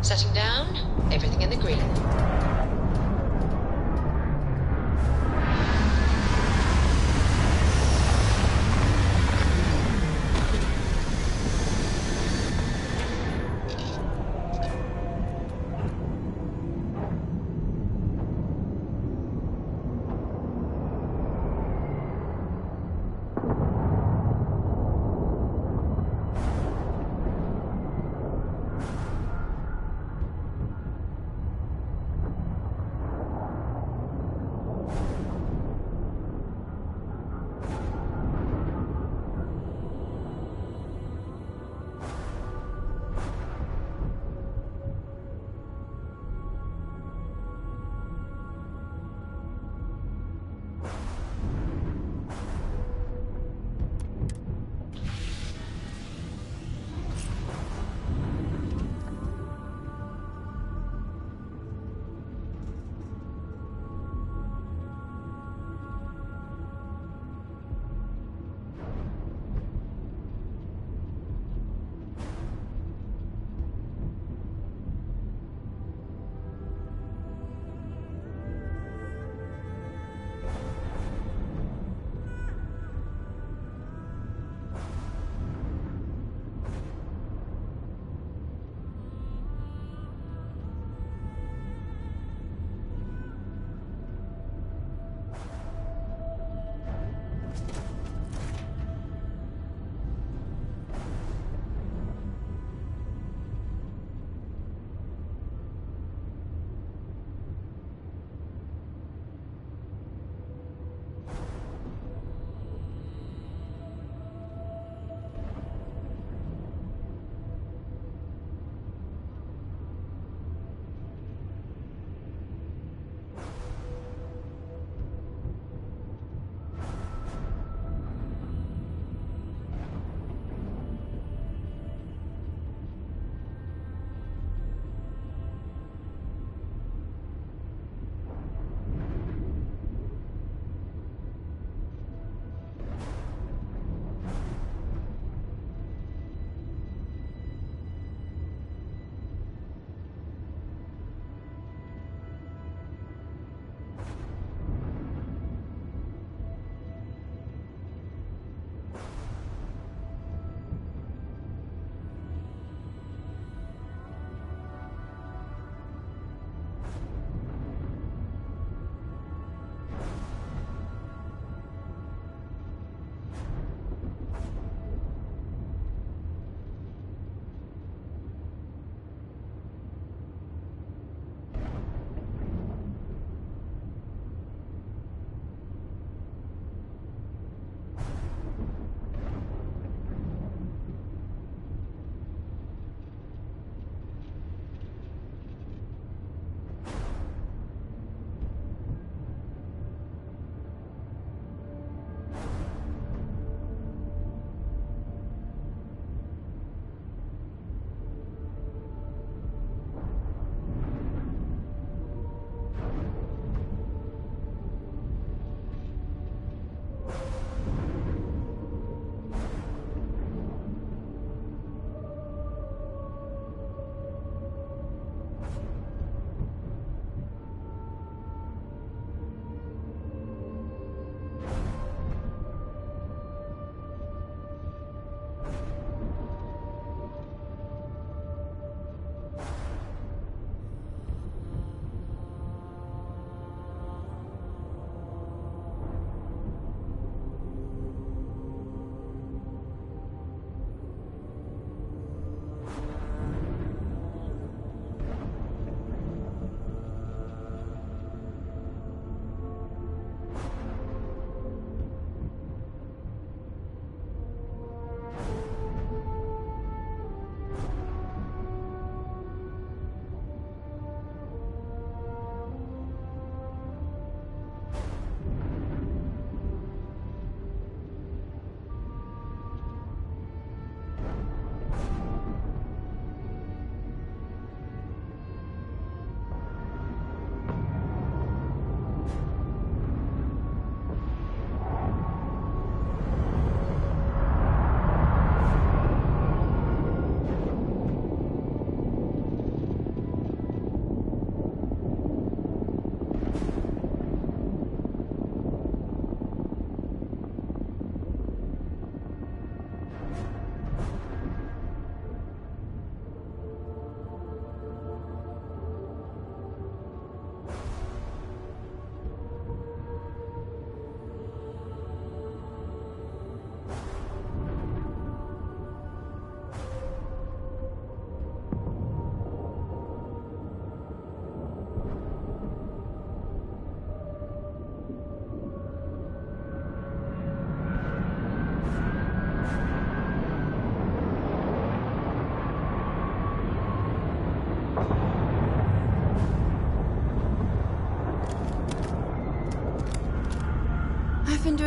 Setting down, everything in the green.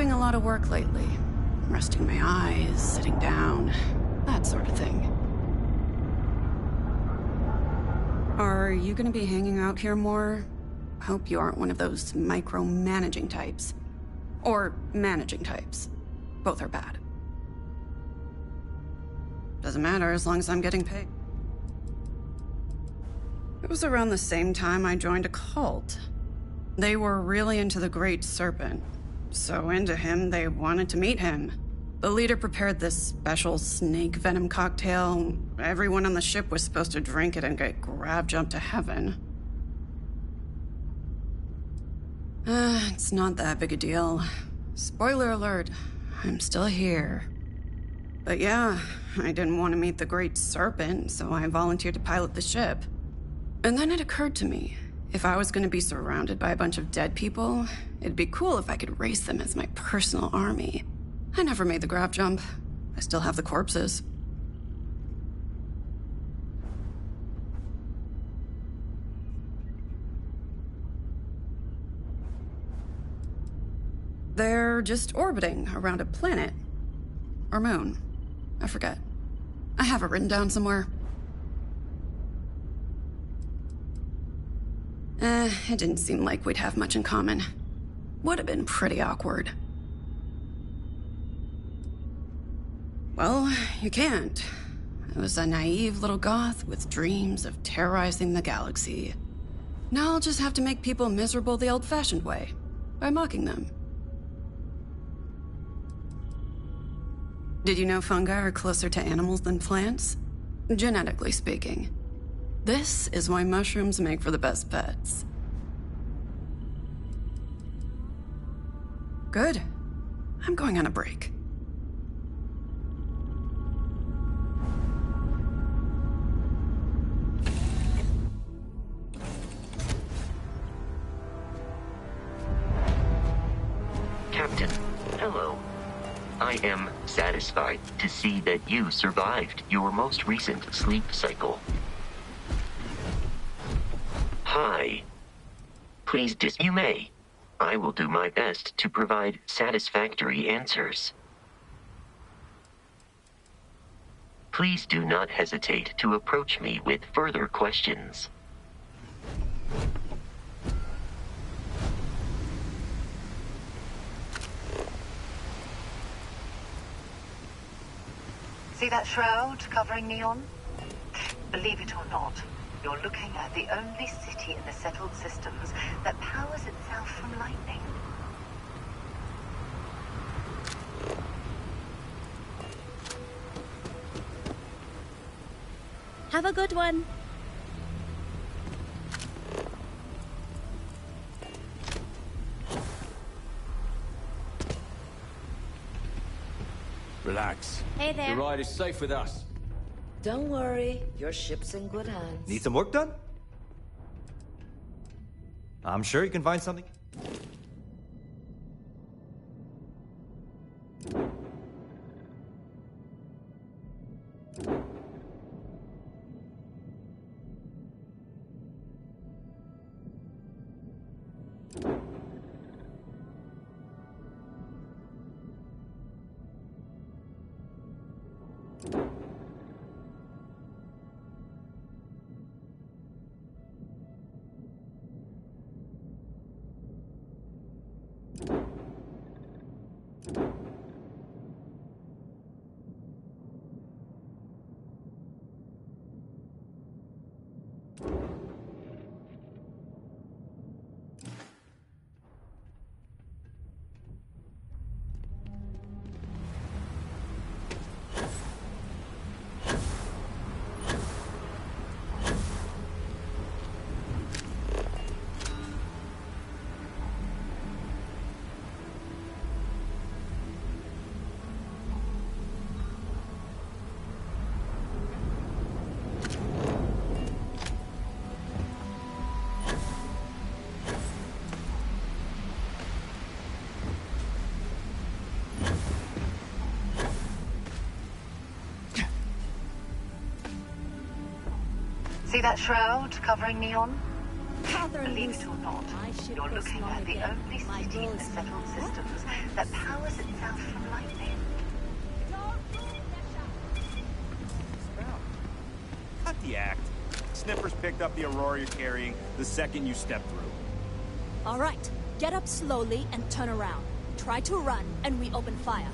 doing a lot of work lately. Resting my eyes, sitting down, that sort of thing. Are you gonna be hanging out here more? Hope you aren't one of those micromanaging types. Or managing types. Both are bad. Doesn't matter as long as I'm getting paid. It was around the same time I joined a cult. They were really into the Great Serpent. So into him, they wanted to meet him. The leader prepared this special snake venom cocktail. Everyone on the ship was supposed to drink it and get grab-jumped to heaven. It's not that big a deal. Spoiler alert, I'm still here. But yeah, I didn't want to meet the Great Serpent, so I volunteered to pilot the ship. And then it occurred to me, if I was going to be surrounded by a bunch of dead people, it'd be cool if I could race them as my personal army. I never made the grab jump. I still have the corpses. They're just orbiting around a planet. Or moon. I forget. I have it written down somewhere. It didn't seem like we'd have much in common. Would have been pretty awkward. Well, you can't. I was a naive little goth with dreams of terrorizing the galaxy. Now I'll just have to make people miserable the old-fashioned way, by mocking them. Did you know fungi are closer to animals than plants? Genetically speaking. This is why mushrooms make for the best pets. Good. I'm going on a break. Captain, hello. I am satisfied to see that you survived your most recent sleep cycle. Hi. Please you may. I will do my best to provide satisfactory answers. Please do not hesitate to approach me with further questions. See that shroud covering Neon? Believe it or not, you're looking at the only city in the settled systems that powers itself from lightning. Have a good one. Relax. Hey there. Your ride is safe with us. Don't worry, your ship's in good hands. Need some work done? I'm sure you can find something. See that shroud covering Neon? Father Believe Lucy, it or not, my ship you're goes looking long at the again. only My city in the rose. settled systems that powers itself from lightning. Cut the act. Snippers picked up the Aurora you're carrying the second you stepped through. All right, get up slowly and turn around. Try to run, and we open fire.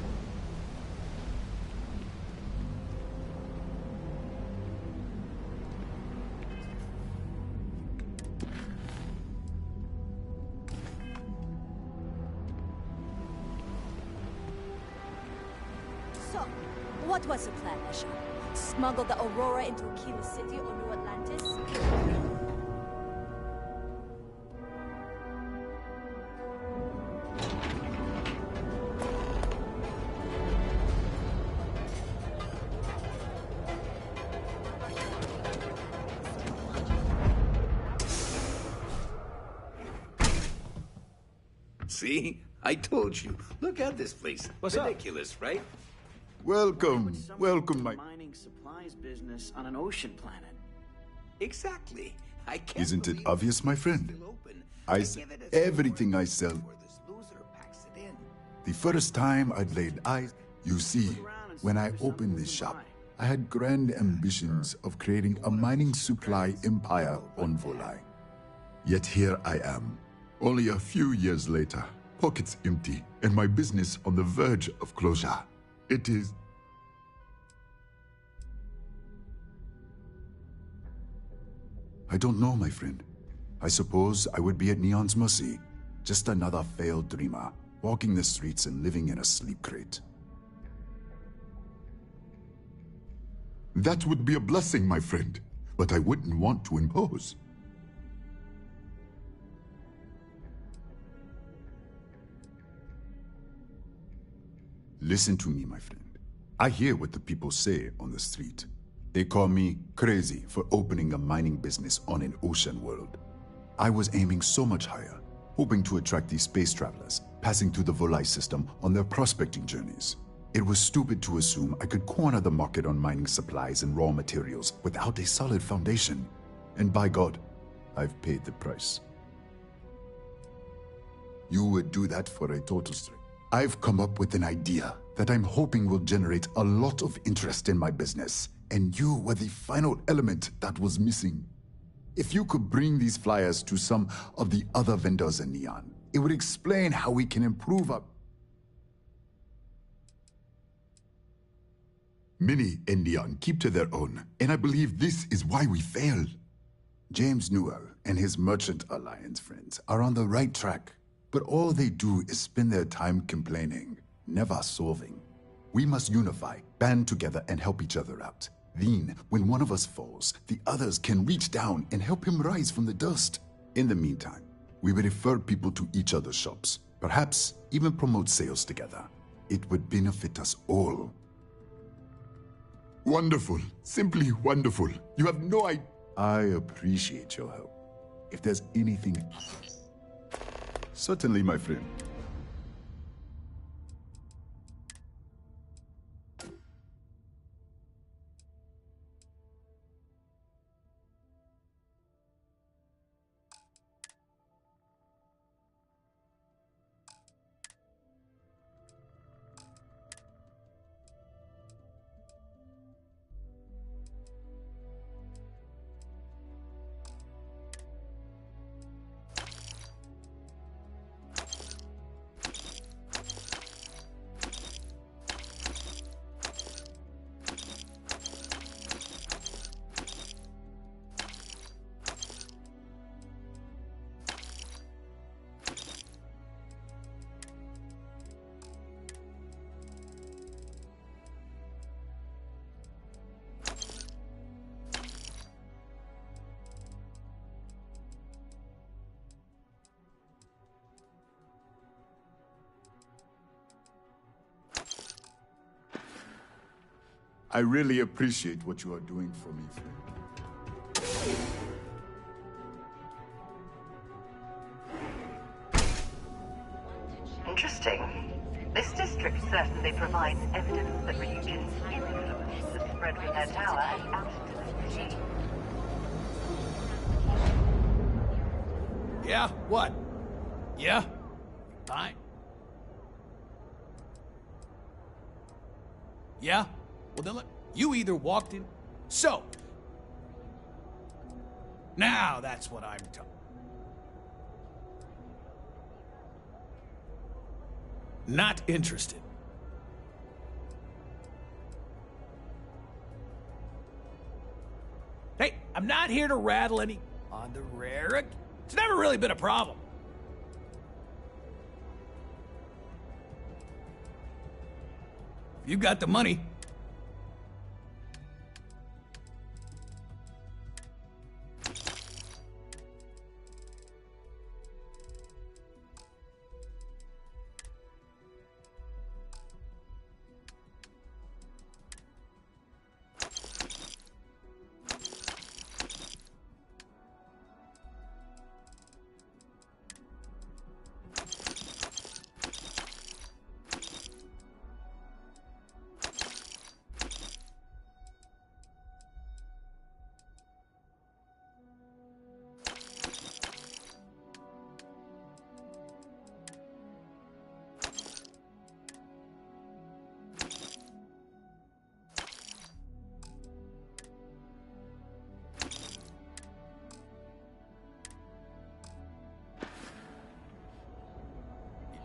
So, what was the plan, Misha? Smuggle the Aurora into Aquila City or New Atlantis? See? I told you. Look at this place. What's up? Ridiculous, right? Welcome, welcome, my... mining supplies business on an ocean planet. Exactly. I can't Isn't it believe obvious, my friend? it's still open. I give sell it a everything score I sell. before this loser packs it in. The first time I'd laid eyes, you see, when I opened this shop, I had grand ambitions of creating a mining supply empire on Volai. Yet here I am, only a few years later, pockets empty, and my business on the verge of closure. It is... I don't know, my friend. I suppose I would be at Neon's mercy. Just another failed dreamer, walking the streets and living in a sleep crate. That would be a blessing, my friend, but I wouldn't want to impose. Listen to me, my friend. I hear what the people say on the street. They call me crazy for opening a mining business on an ocean world. I was aiming so much higher, hoping to attract these space travelers, passing through the Volai system on their prospecting journeys. It was stupid to assume I could corner the market on mining supplies and raw materials without a solid foundation. And by God, I've paid the price. You would do that for a total stranger. I've come up with an idea that I'm hoping will generate a lot of interest in my business, and you were the final element that was missing. If you could bring these flyers to some of the other vendors in Neon, it would explain how we can improve our... Many in Neon keep to their own, and I believe this is why we fail. James Newell and his Merchant Alliance friends are on the right track, but all they do is spend their time complaining, never solving. We must unify, band together, and help each other out. Then, when one of us falls, the others can reach down and help him rise from the dust. In the meantime, we will refer people to each other's shops, perhaps even promote sales together. It would benefit us all. Wonderful. Simply wonderful. You have no idea. I appreciate your help. If there's anything... Certainly, my friend. I really appreciate what you are doing for me, friend. Interesting. This district certainly provides evidence that Ryujin's influence has spread from their tower and out into the regime. Yeah? What? Yeah? Fine. Yeah? Well then, look, you either walked in... So! Now that's what I'm talking... Not interested. Hey, I'm not here to rattle any... On the rare... It's never really been a problem. If you got the money...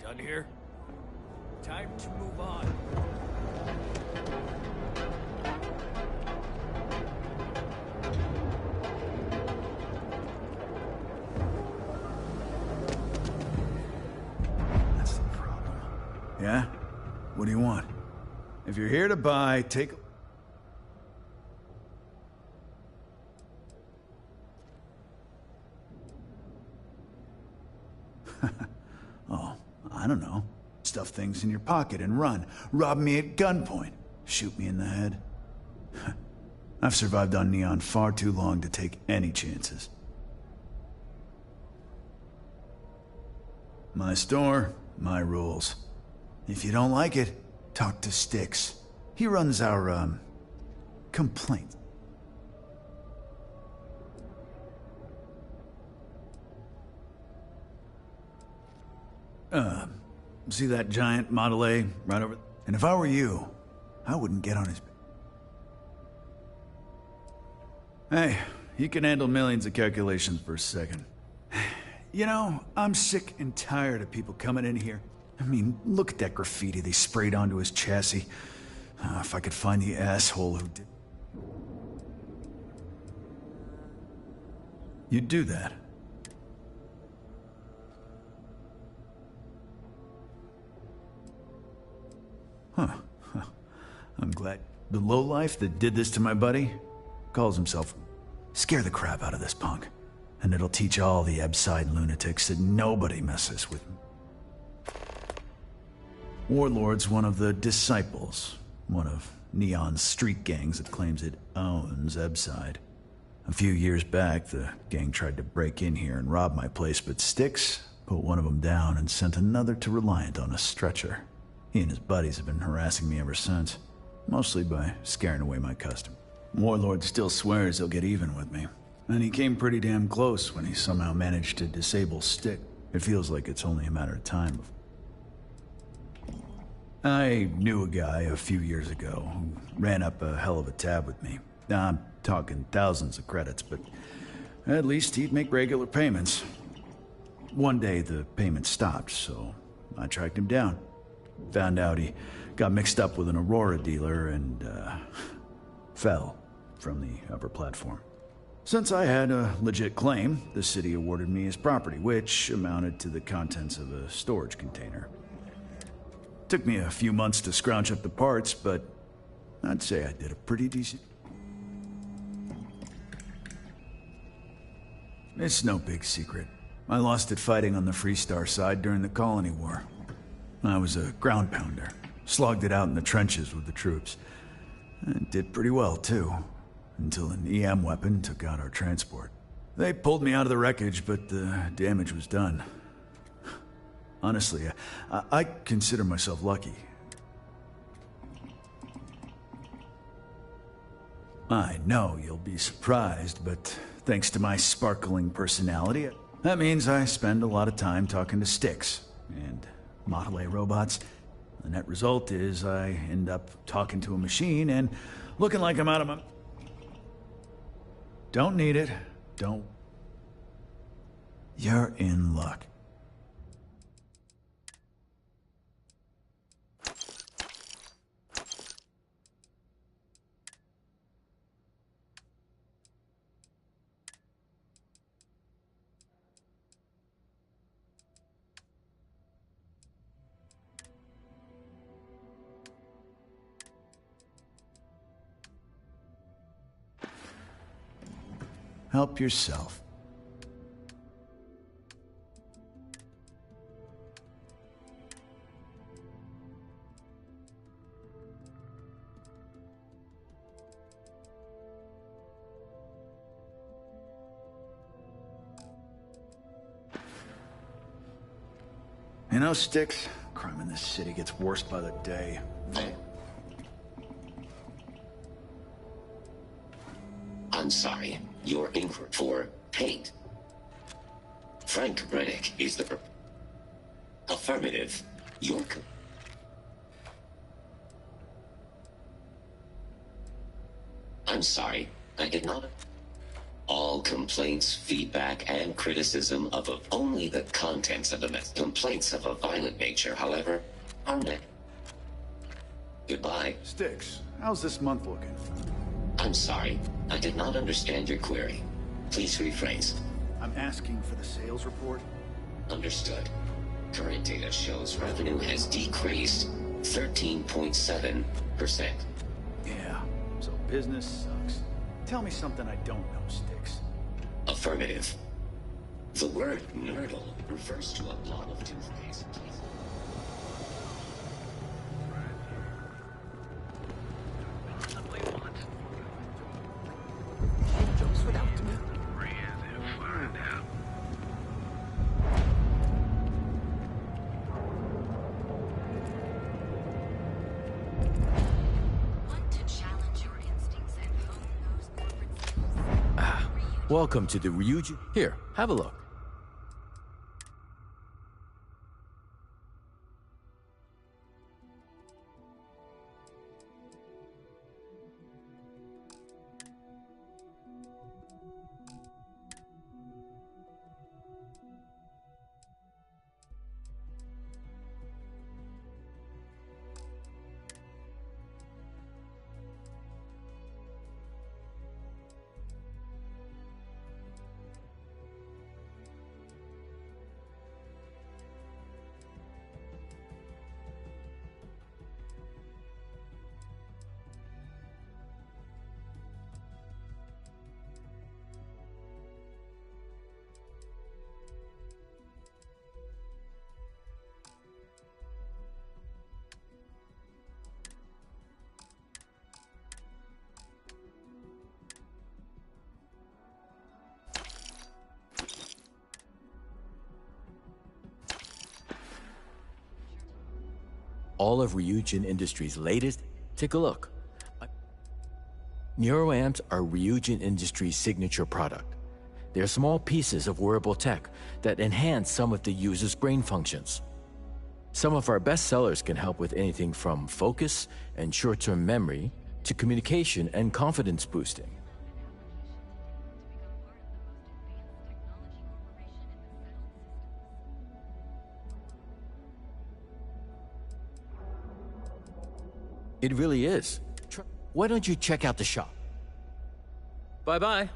Done here? Time to move on. That's the problem. Yeah? What do you want? If you're here to buy, take... Oh, I don't know. Stuff things in your pocket and run. Rob me at gunpoint. Shoot me in the head. I've survived on Neon far too long to take any chances. My store, my rules. If you don't like it, talk to Styx. He runs our, complaint. See that giant Model A right over... And if I were you, I wouldn't get on his... Hey, he can handle millions of calculations per second. You know, I'm sick and tired of people coming in here. I mean, look at that graffiti they sprayed onto his chassis. If I could find the asshole who did... You'd do that. Huh. I'm glad. The lowlife that did this to my buddy calls himself... Scare the crap out of this punk. And it'll teach all the Ebside lunatics that nobody messes with me. Warlord's one of the Disciples. One of Neon's street gangs that claims it owns Ebside. A few years back, the gang tried to break in here and rob my place, but Styx put one of them down and sent another to Reliant on a stretcher. He and his buddies have been harassing me ever since, mostly by scaring away my customer. Warlord still swears he'll get even with me, and he came pretty damn close when he somehow managed to disable Styx. It feels like it's only a matter of time. I knew a guy a few years ago who ran up a hell of a tab with me. I'm talking thousands of credits, but at least he'd make regular payments. One day the payments stopped, so I tracked him down. Found out he got mixed up with an Aurora dealer and, fell from the upper platform. Since I had a legit claim, the city awarded me his property, which amounted to the contents of a storage container. Took me a few months to scrounge up the parts, but I'd say I did a pretty decent... It's no big secret. I lost it fighting on the Freestar side during the Colony War. I was a ground pounder. Slogged it out in the trenches with the troops. And did pretty well, too. Until an EM weapon took out our transport. They pulled me out of the wreckage, but the damage was done. Honestly, I consider myself lucky. I know you'll be surprised, but thanks to my sparkling personality... That means I spend a lot of time talking to sticks and Model A robots. The net result is I end up talking to a machine and looking like I'm out of my... Don't need it. Don't... You're in luck. Help yourself. You know, Sticks, crime in this city gets worse by the day. I'm sorry. You're in for paint. Frank Reddick is the... Affirmative. You're... I'm sorry. I did not... All complaints, feedback, and criticism of only the contents of the mess. Complaints of a violent nature, however, are met. Goodbye. Sticks, how's this month looking? I'm sorry. I did not understand your query. Please rephrase. I'm asking for the sales report. Understood. Current data shows revenue has decreased 13.7%. Yeah, so business sucks. Tell me something I don't know, Sticks. Affirmative. The word nurdle refers to a blob of toothpaste. Welcome to the Ryuji. Here, have a look. All of Ryujin Industries' latest. Take a look. Neuroamps are Ryujin Industries' signature product. They're small pieces of wearable tech that enhance some of the user's brain functions. Some of our best sellers can help with anything from focus and short-term memory to communication and confidence boosting. It really is. Why don't you check out the shop? Bye-bye.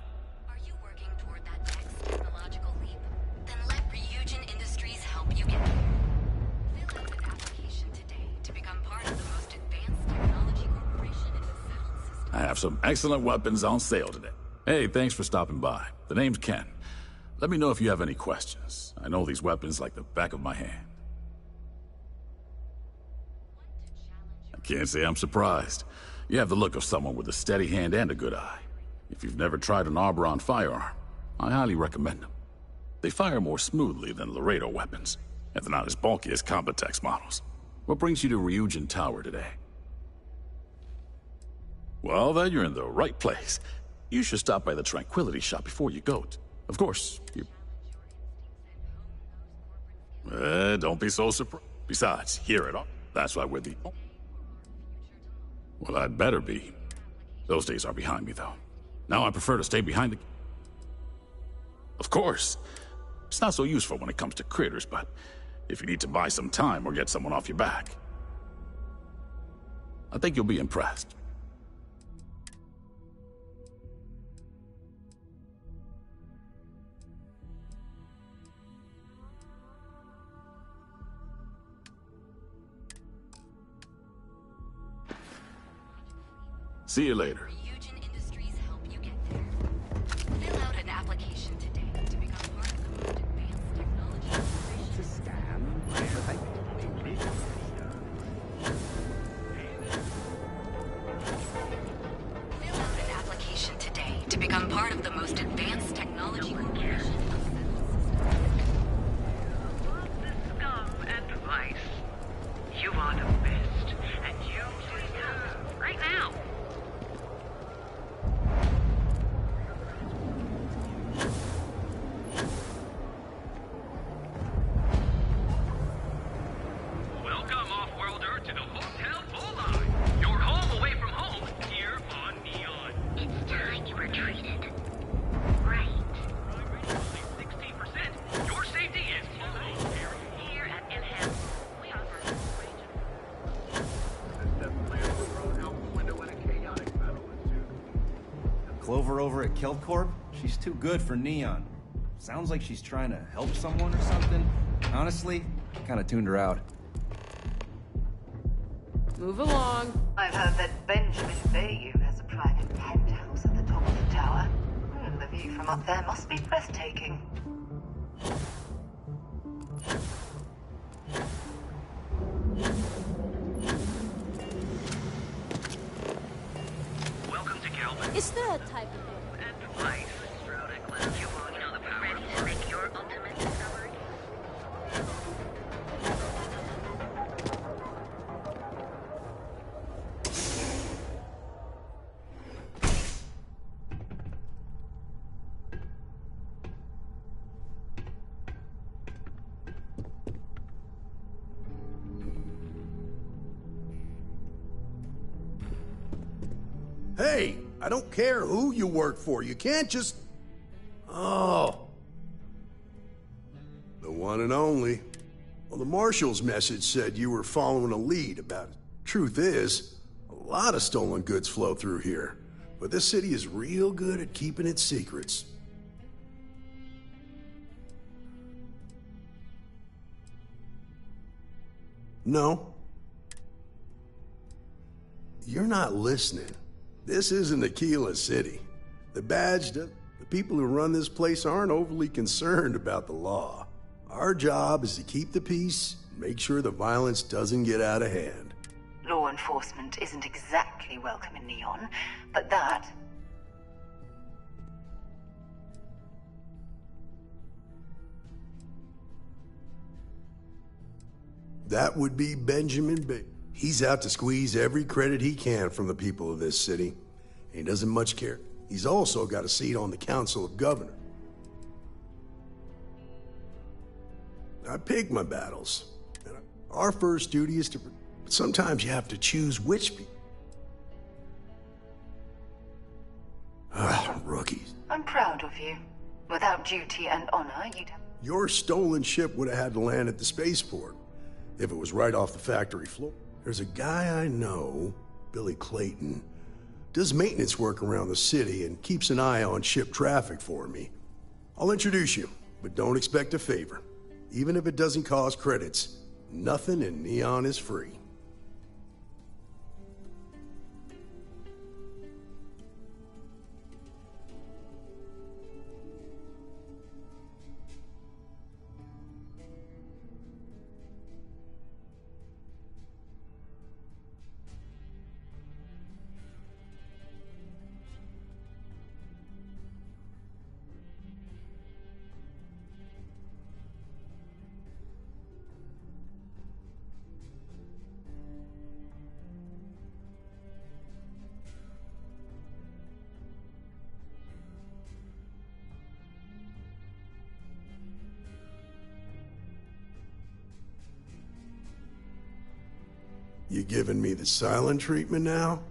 Are you working toward that next technological leap? Then let Ryujin Industries help you get there. Fill out an application today to become part of the most advanced technology corporation in the settled system. I have some excellent weapons on sale today. Hey, thanks for stopping by. The name's Ken. Let me know if you have any questions. I know these weapons like the back of my hand. Can't say I'm surprised. You have the look of someone with a steady hand and a good eye. If you've never tried an Arboron firearm, I highly recommend them. They fire more smoothly than Laredo weapons, and they're not as bulky as Combatex models. What brings you to Ryujin Tower today? Well, then you're in the right place. You should stop by the Tranquility Shop before you go. Of course, you... Don't be so surprised. Besides, here at all, that's why we're the... Well, I'd better be. Those days are behind me, though. Now I prefer to stay behind the... Of course. It's not so useful when it comes to critters, but if you need to buy some time or get someone off your back, I think you'll be impressed. See you later. Ryujin Industries help you get there. Fill out an application today to become part of the most advanced technology Fill out an application today to become part of the most advanced technology corporation. Scum and vice. You are the best, and you deserve right now. Welcome, off-worlder, to the Hotel Bulleye. Your home away from home, here on Neon. It's time you were treated right. 16%. Your safety is almost guaranteed. Here at Enhance, we offer Clover over at Kelpcorp? She's too good for Neon. Sounds like she's trying to help someone or something. Honestly, kind of tuned her out. Move along. I've heard that Benjamin Bayou has a private penthouse at the top of the tower. The view from up there must be breathtaking. Welcome to Kelvin. Is there a type of And life. You want the power. Ready to make your ultimate discovery? Hey, I don't care who you work for. You can't just... Oh. The one and only. Well, the Marshal's message said you were following a lead about it. Truth is, a lot of stolen goods flow through here. But this city is real good at keeping its secrets. No. You're not listening. This isn't Aquila City. The people who run this place aren't overly concerned about the law. Our job is to keep the peace and make sure the violence doesn't get out of hand. Law enforcement isn't exactly welcome in Neon, but that... That would be Benjamin Bay. He's out to squeeze every credit he can from the people of this city. He doesn't much care. He's also got a seat on the Council of Governors. I pick my battles. Our first duty is to... But sometimes you have to choose which people. Rookies. I'm proud of you. Without duty and honor, you'd have... Your stolen ship would have had to land at the spaceport if it was right off the factory floor. There's a guy I know, Billy Clayton, does maintenance work around the city and keeps an eye on ship traffic for me. I'll introduce you, but don't expect a favor. Even if it doesn't cost credits, nothing in Neon is free. You giving me the silent treatment now?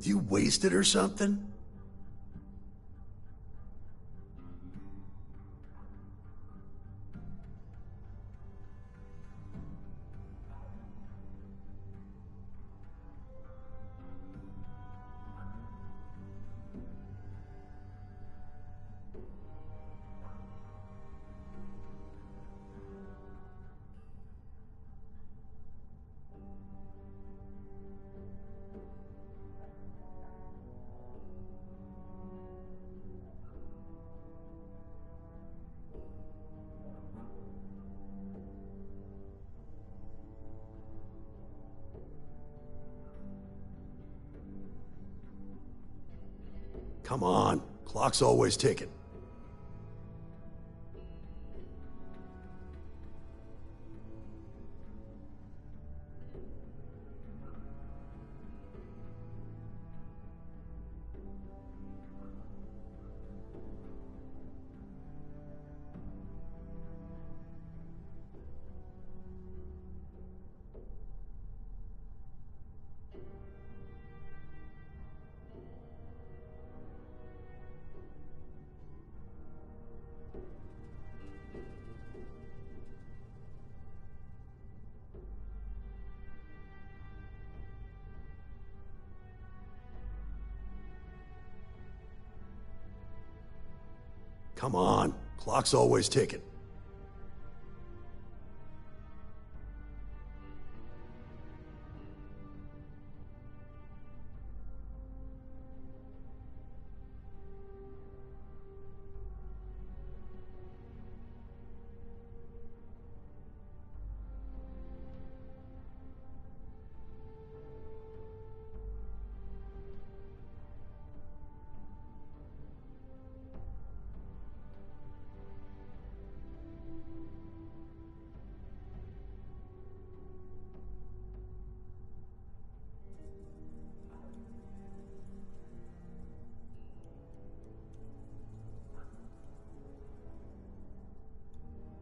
You wasted or something? Come on, clock's always ticking. Come on, clock's always ticking.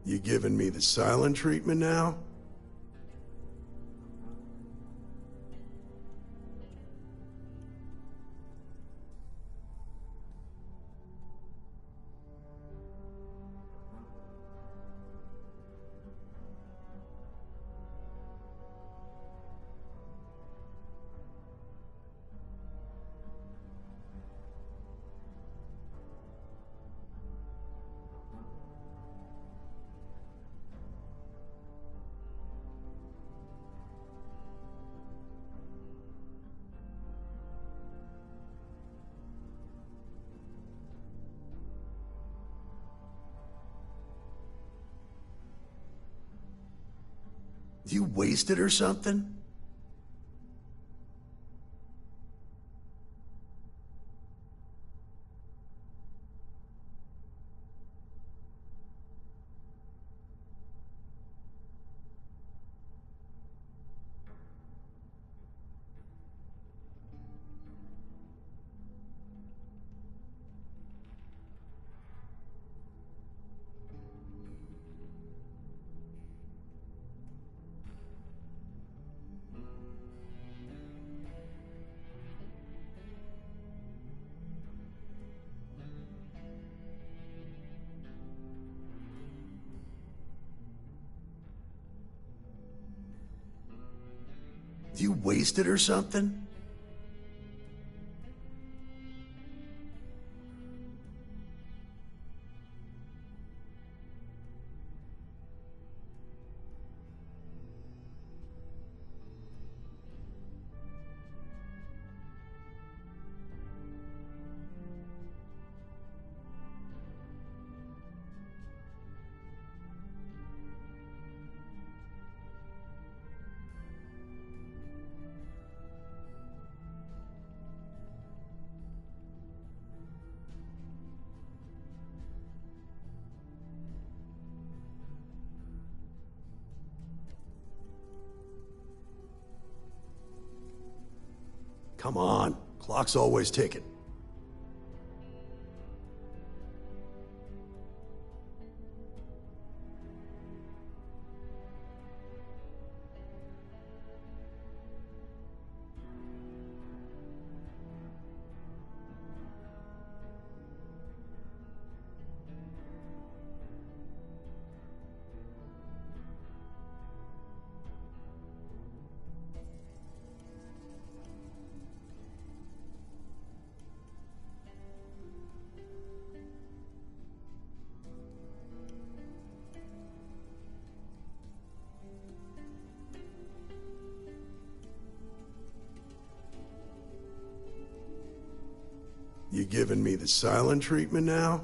You giving me the silent treatment now? You wasted or something? You wasted or something? Come on, clock's always ticking. You giving me the silent treatment now?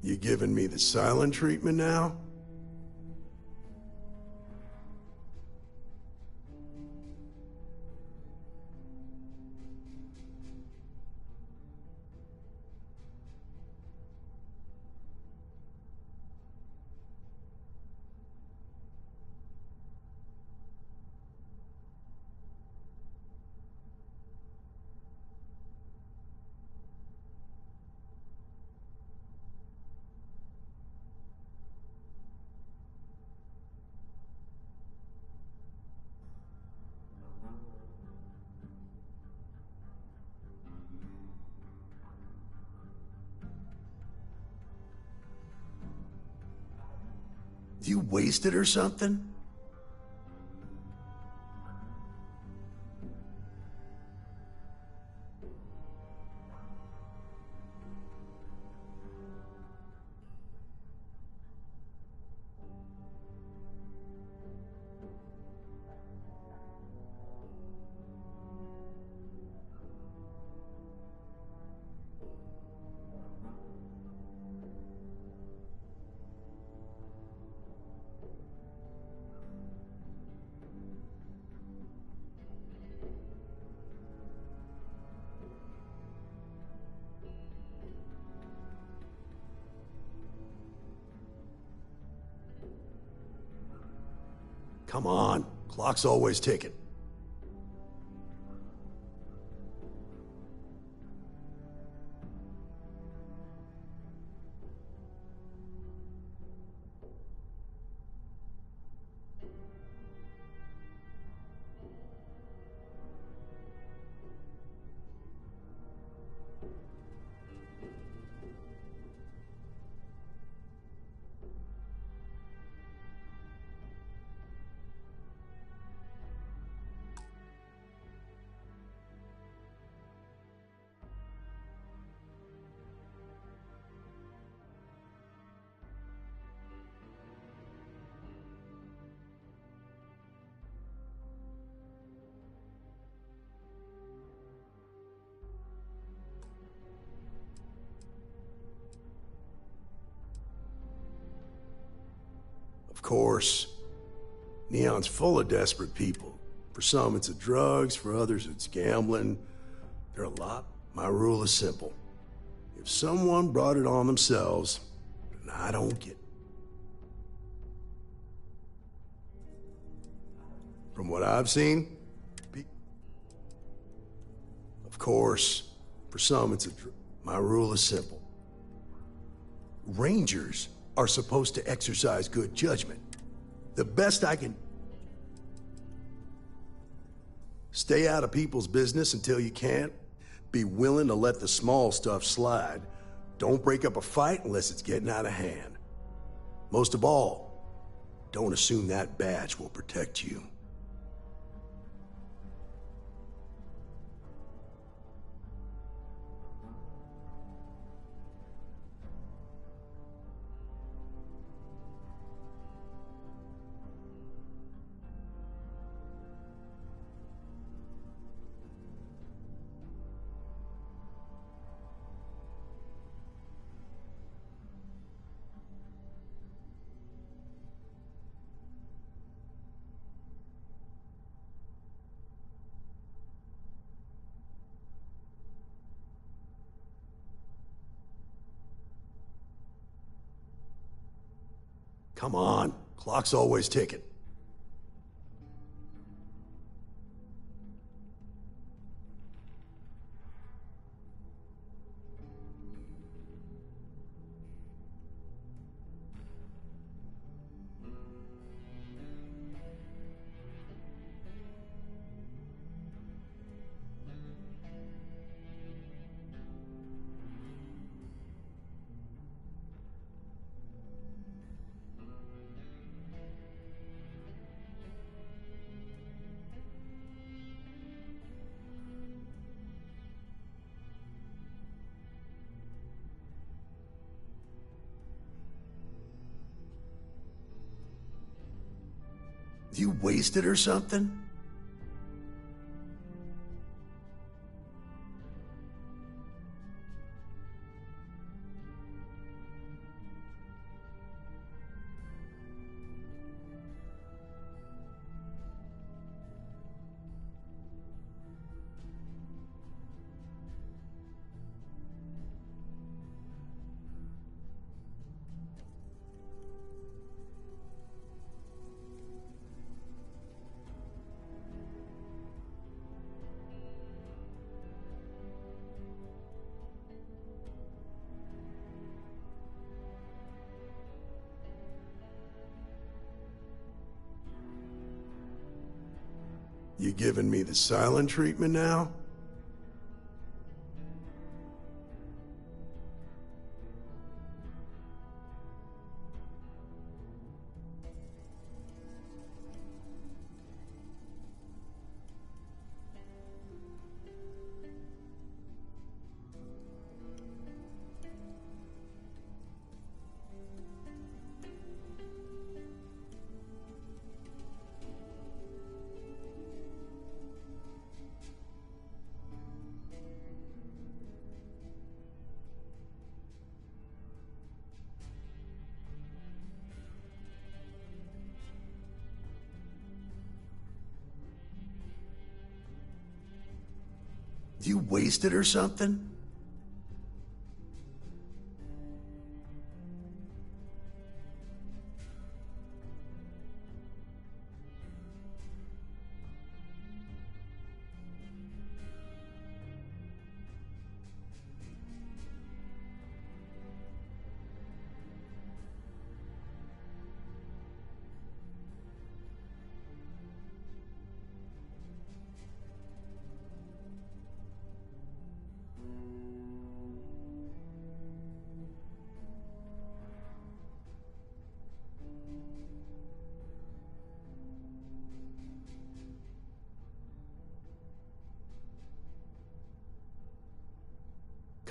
You giving me the silent treatment now? You wasted or something? Come on, clock's always ticking. Of course, Neon's full of desperate people. For some, it's the drugs. For others, it's gambling. There are a lot. My rule is simple. If someone brought it on themselves, then I don't get it. From what I've seen, of course, for some, it's my rule is simple. Rangers are supposed to exercise good judgment. The best I can... Stay out of people's business until you can't. Be willing to let the small stuff slide. Don't break up a fight unless it's getting out of hand. Most of all, don't assume that badge will protect you. Come on, clock's always ticking. You wasted or something? You giving me the silent treatment now? You wasted or something?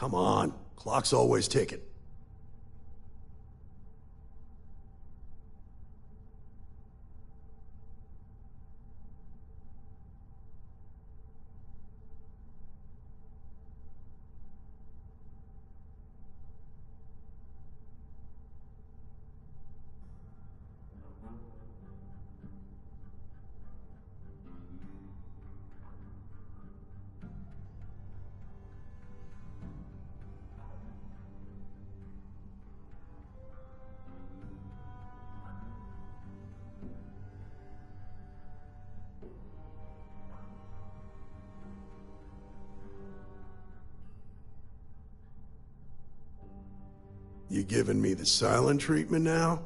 Come on, clock's always ticking. You giving me the silent treatment now?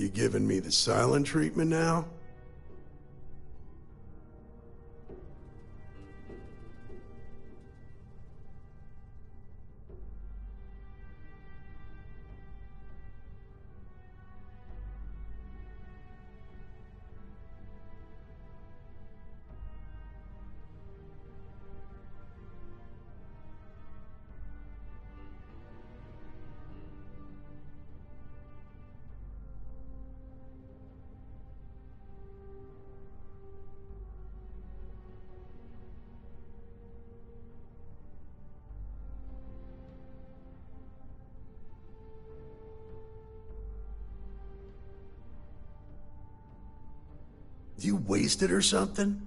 You giving me the silent treatment now? You wasted or something?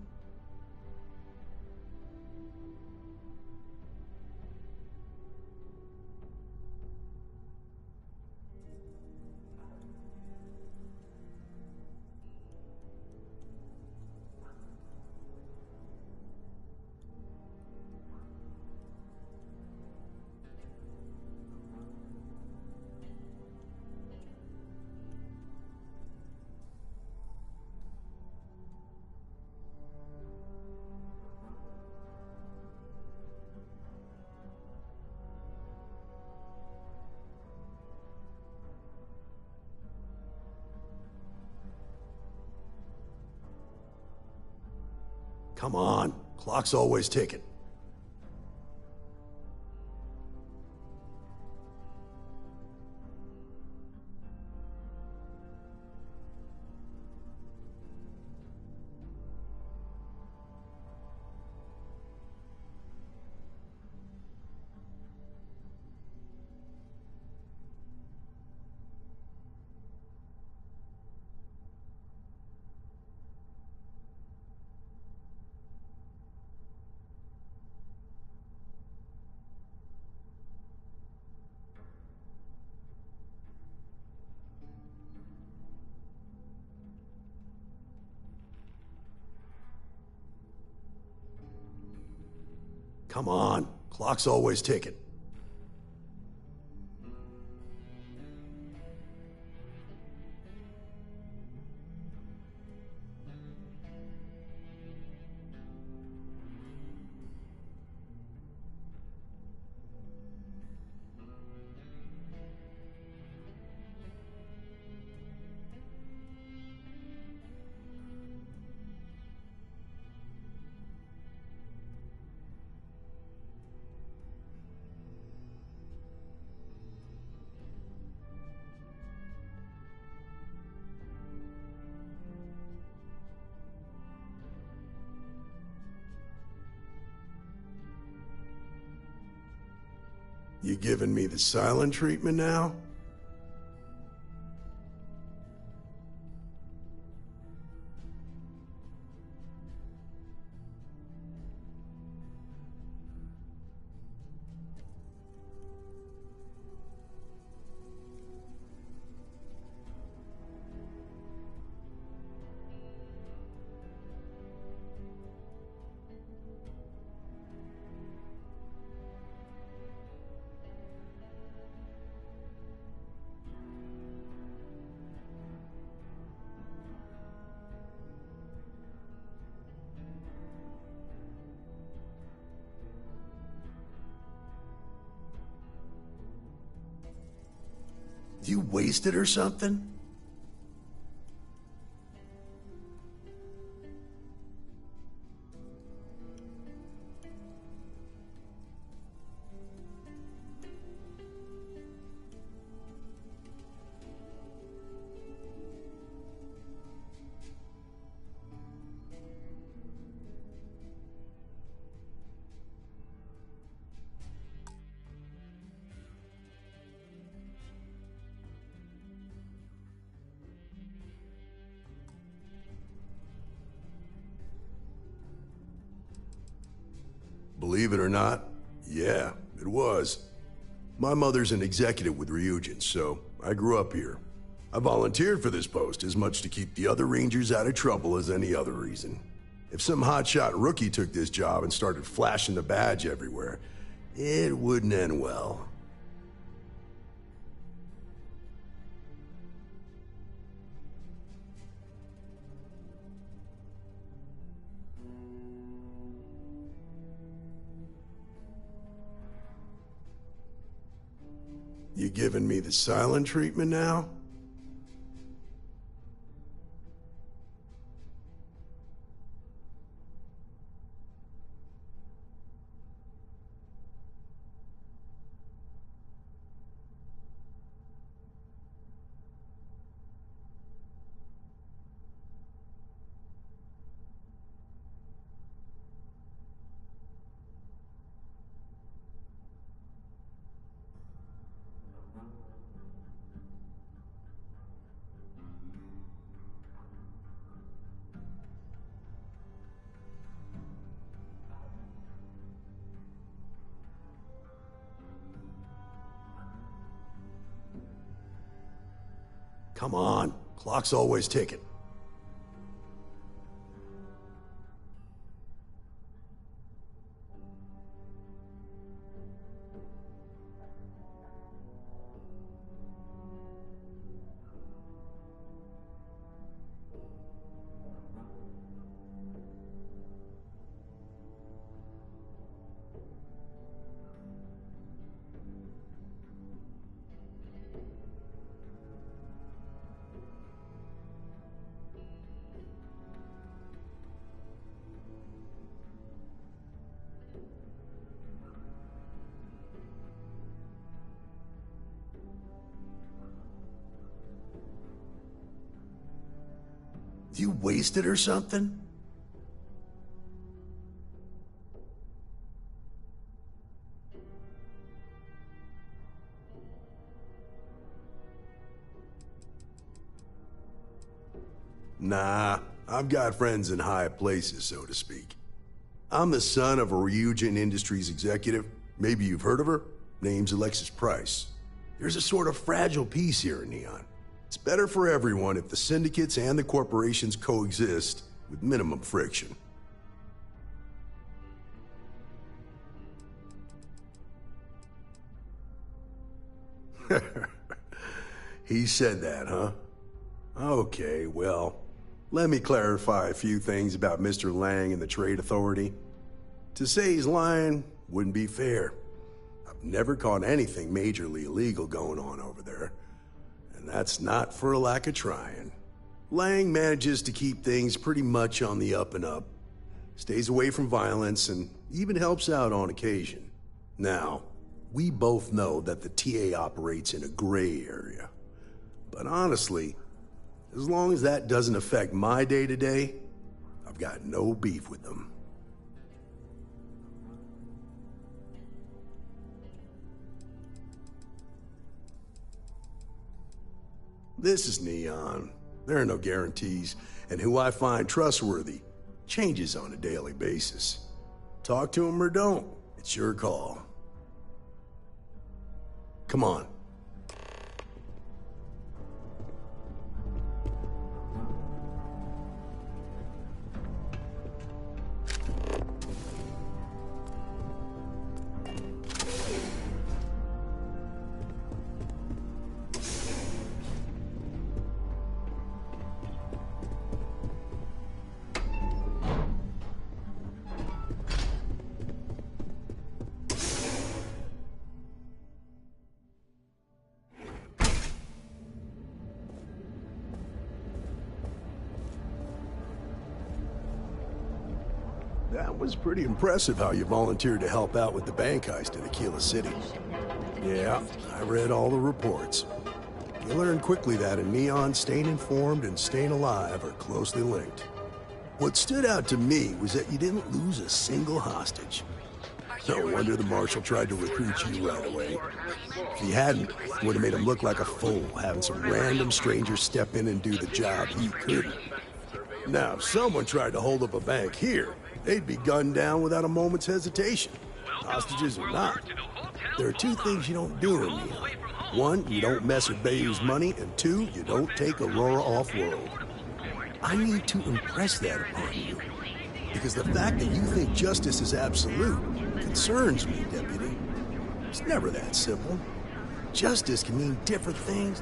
Come on, clock's always ticking. Come on, clock's always ticking. You giving me the silent treatment now? You wasted or something? Believe it or not, yeah, it was. My mother's an executive with Ryujin, so I grew up here. I volunteered for this post as much to keep the other Rangers out of trouble as any other reason. If some hotshot rookie took this job and started flashing the badge everywhere, it wouldn't end well. You giving me the silent treatment now? Come on, clock's always ticking. You wasted or something? Nah, I've got friends in high places, so to speak. I'm the son of a Ryujin Industries executive. Maybe you've heard of her. Name's Alexis Price. There's a sort of fragile peace here in Neon. It's better for everyone if the syndicates and the corporations coexist with minimum friction. He said that, huh? Okay, well, let me clarify a few things about Mr. Lang and the Trade Authority. To say he's lying wouldn't be fair. I've never caught anything majorly illegal going on over there. And that's not for a lack of trying. Lang manages to keep things pretty much on the up and up, stays away from violence, and even helps out on occasion. Now, we both know that the TA operates in a gray area. But honestly, as long as that doesn't affect my day-to-day, I've got no beef with them. This is Neon. There are no guarantees, and who I find trustworthy changes on a daily basis. Talk to him or don't, it's your call. Come on. That was pretty impressive how you volunteered to help out with the bank heist in Aquila City. Yeah, I read all the reports. You learn quickly that in Neon, staying informed and staying alive are closely linked. What stood out to me was that you didn't lose a single hostage. No wonder the Marshal tried to recruit you right away. If he hadn't, it would have made him look like a fool, having some random stranger step in and do the job he couldn't. Now, if someone tried to hold up a bank here, they'd be gunned down without a moment's hesitation. Hostages or not. There are two things you don't do in Neon. One, you don't mess with Bayou's money, and two, you don't take Aurora off-world. I need to impress that upon you. Because the fact that you think justice is absolute concerns me, Deputy. It's never that simple. Justice can mean different things.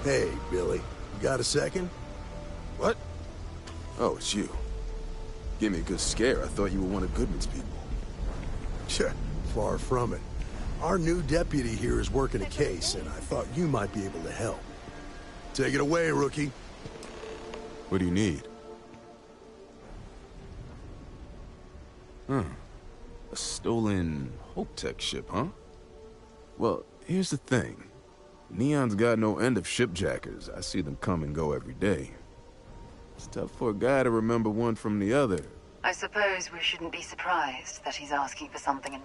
Hey, Billy, you got a second? What? Oh, it's you. Gave me a good scare. I thought you were one of Goodman's people. Far from it. Our new deputy here is working a case, and I thought you might be able to help. Take it away, rookie. What do you need? A stolen Hope Tech ship, huh? Well, here's the thing. Neon's got no end of shipjackers. I see them come and go every day. It's tough for a guy to remember one from the other. I suppose we shouldn't be surprised that he's asking for something in...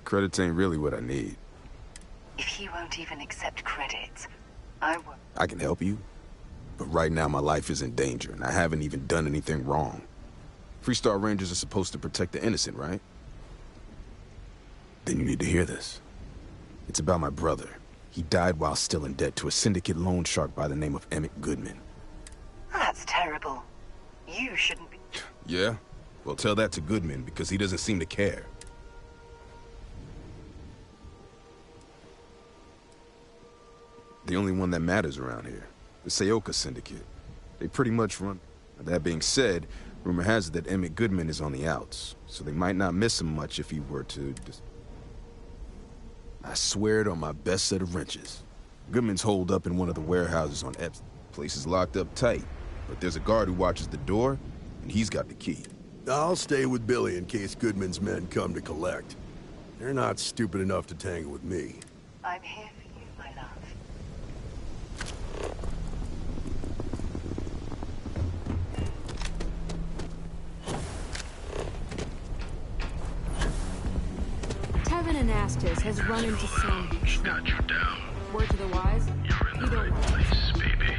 Credits ain't really what I need. If he won't even accept credits, I will. I can help you, but right now my life is in danger, and I haven't even done anything wrong. Freestar Rangers are supposed to protect the innocent, right? Then you need to hear this. It's about my brother. He died while still in debt to a syndicate loan shark by the name of Emmett Goodman. That's terrible. You shouldn't be... Yeah? Well, tell that to Goodman, because he doesn't seem to care. The only one that matters around here. The Seoka Syndicate. They pretty much run... That being said, rumor has it that Emmett Goodman is on the outs, so they might not miss him much if he were to... I swear it on my best set of wrenches. Goodman's holed up in one of the warehouses on Epps. Place is locked up tight, but there's a guard who watches the door, and he's got the key. I'll stay with Billy in case Goodman's men come to collect. They're not stupid enough to tangle with me. I'm here for you, my love. Tevin Anastas has run into some... Got you down. Word to the wise? You're in the right place, baby.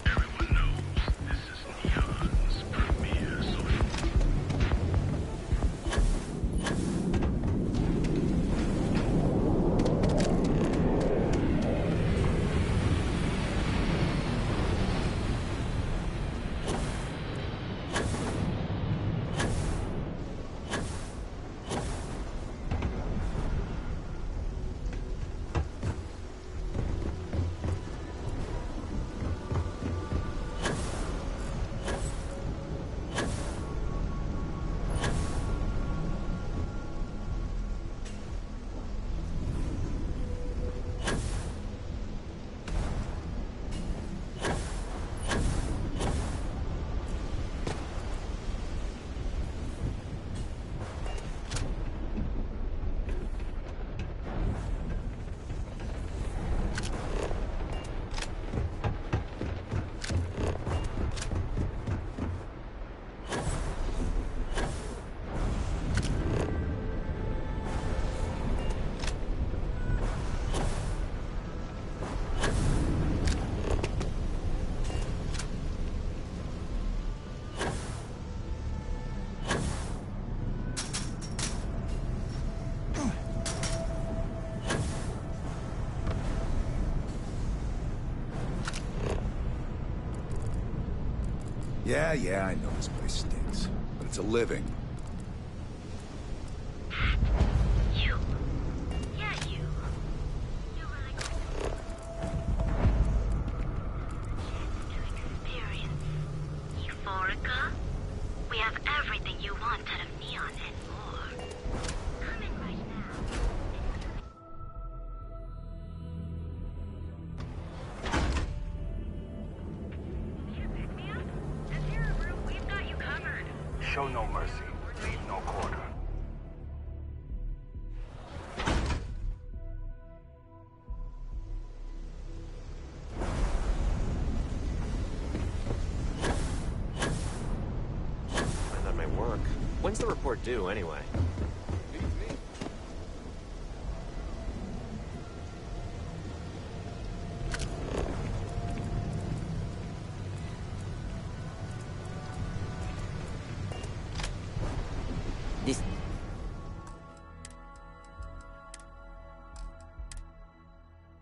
Everyone knows this is Neon's premier social. Yeah, I know this place stinks, but it's a living. You. Yeah, you. You're really cool. Chance to experience Euphorica. We have everything you want out of Neon and more. Come in right now. Show no mercy, leave no quarter. That may work. When's the report due, anyway? This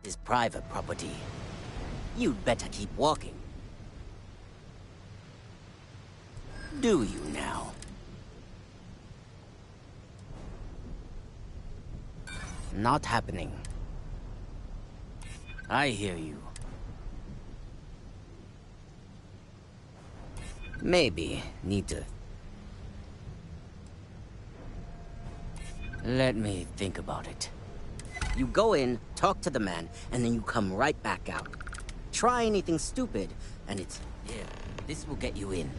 is private property. You'd better keep walking. Do you now? Not happening. I hear you. Maybe need to... Let me think about it. You go in, talk to the man, and then you come right back out. Try anything stupid, and it's... Here, this will get you in.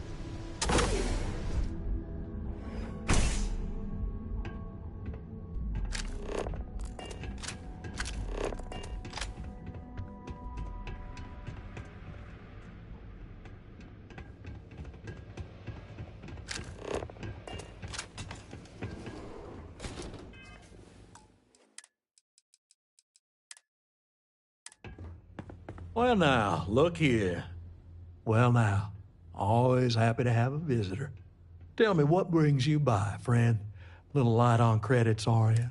Well now, look here. Well now, always happy to have a visitor. Tell me, what brings you by, friend? Little light on credits, are you?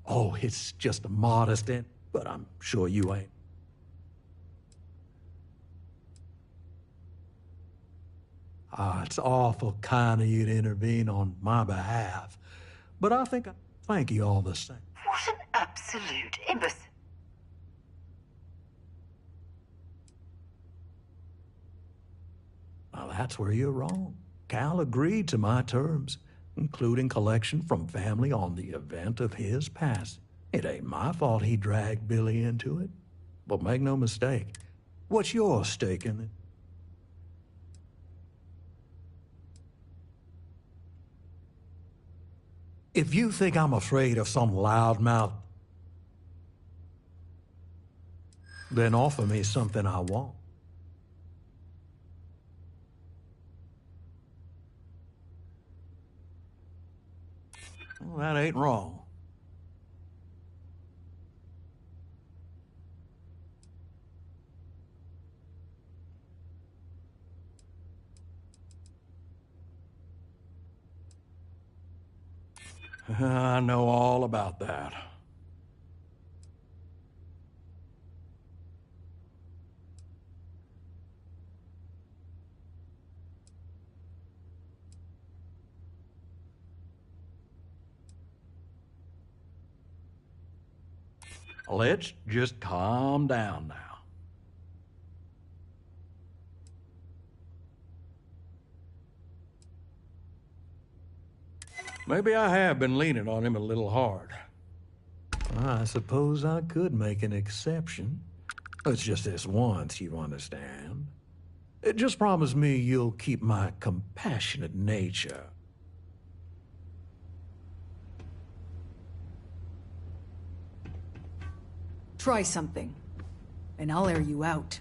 Oh, it's just a modest end, but I'm sure you ain't. Ah, it's awful kind of you to intervene on my behalf, but I think I thank you all the same. What an absolute imbecile. Now, that's where you're wrong. Cal agreed to my terms, including collection from family on the event of his passing. It ain't my fault he dragged Billy into it. But make no mistake, what's your stake in it? If you think I'm afraid of some loudmouth, then offer me something I want. Well, that ain't wrong. I know all about that. Let's just calm down now. Maybe I have been leaning on him a little hard. I suppose I could make an exception. It's just this once, you understand. Just promise me you'll keep my compassionate nature. Try something, and I'll air you out.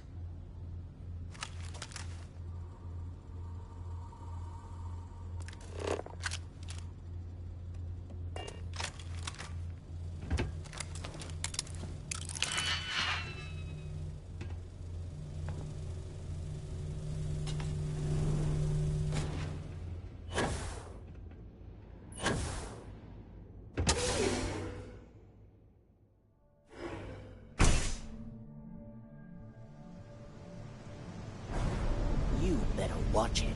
You better watch it.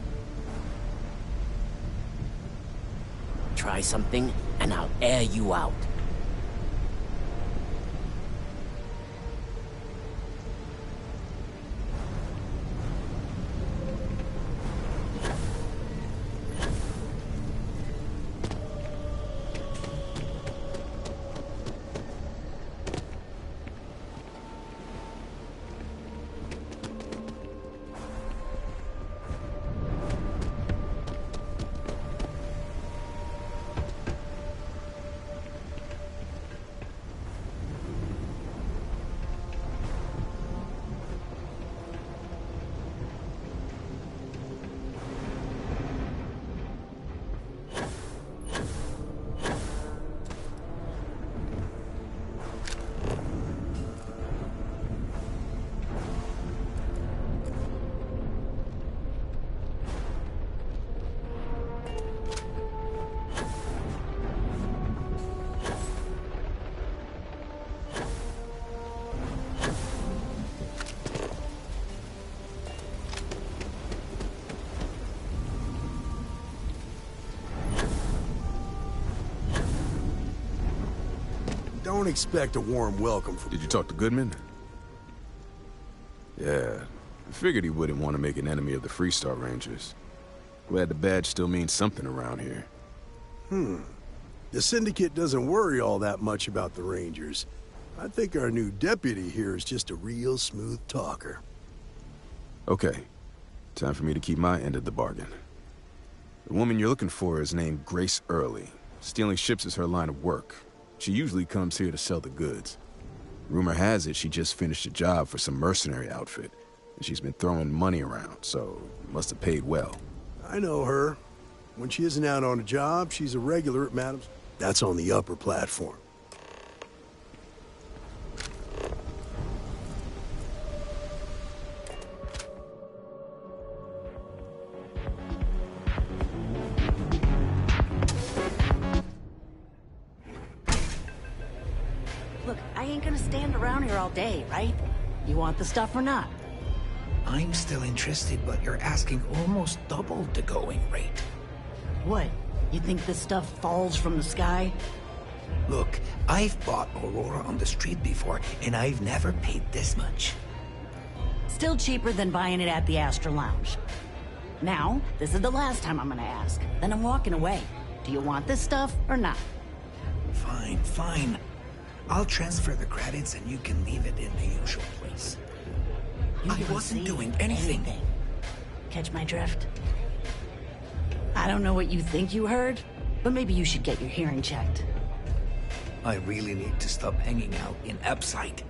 Try something, and I'll air you out. Don't expect a warm welcome from... Did you talk to Goodman? Yeah, I figured he wouldn't want to make an enemy of the Freestar Rangers. Glad the badge still means something around here. The Syndicate doesn't worry all that much about the Rangers. I think our new deputy here is just a real smooth talker. Okay. Time for me to keep my end of the bargain. The woman you're looking for is named Grace Early. Stealing ships is her line of work. She usually comes here to sell the goods. Rumor has it she just finished a job for some mercenary outfit, and she's been throwing money around, so must have paid well. I know her. When she isn't out on a job, she's a regular at Madam's. That's on the upper platform. Look, I ain't gonna stand around here all day, right? You want the stuff or not? I'm still interested, but you're asking almost double the going rate. What? You think this stuff falls from the sky? Look, I've bought Aurora on the street before, and I've never paid this much. Still cheaper than buying it at the Astra Lounge. Now, this is the last time I'm gonna ask. Then I'm walking away. Do you want this stuff or not? Fine, fine. I'll transfer the credits and you can leave it in the usual place. I wasn't doing anything. Catch my drift? I don't know what you think you heard, but maybe you should get your hearing checked. I really need to stop hanging out in Upside.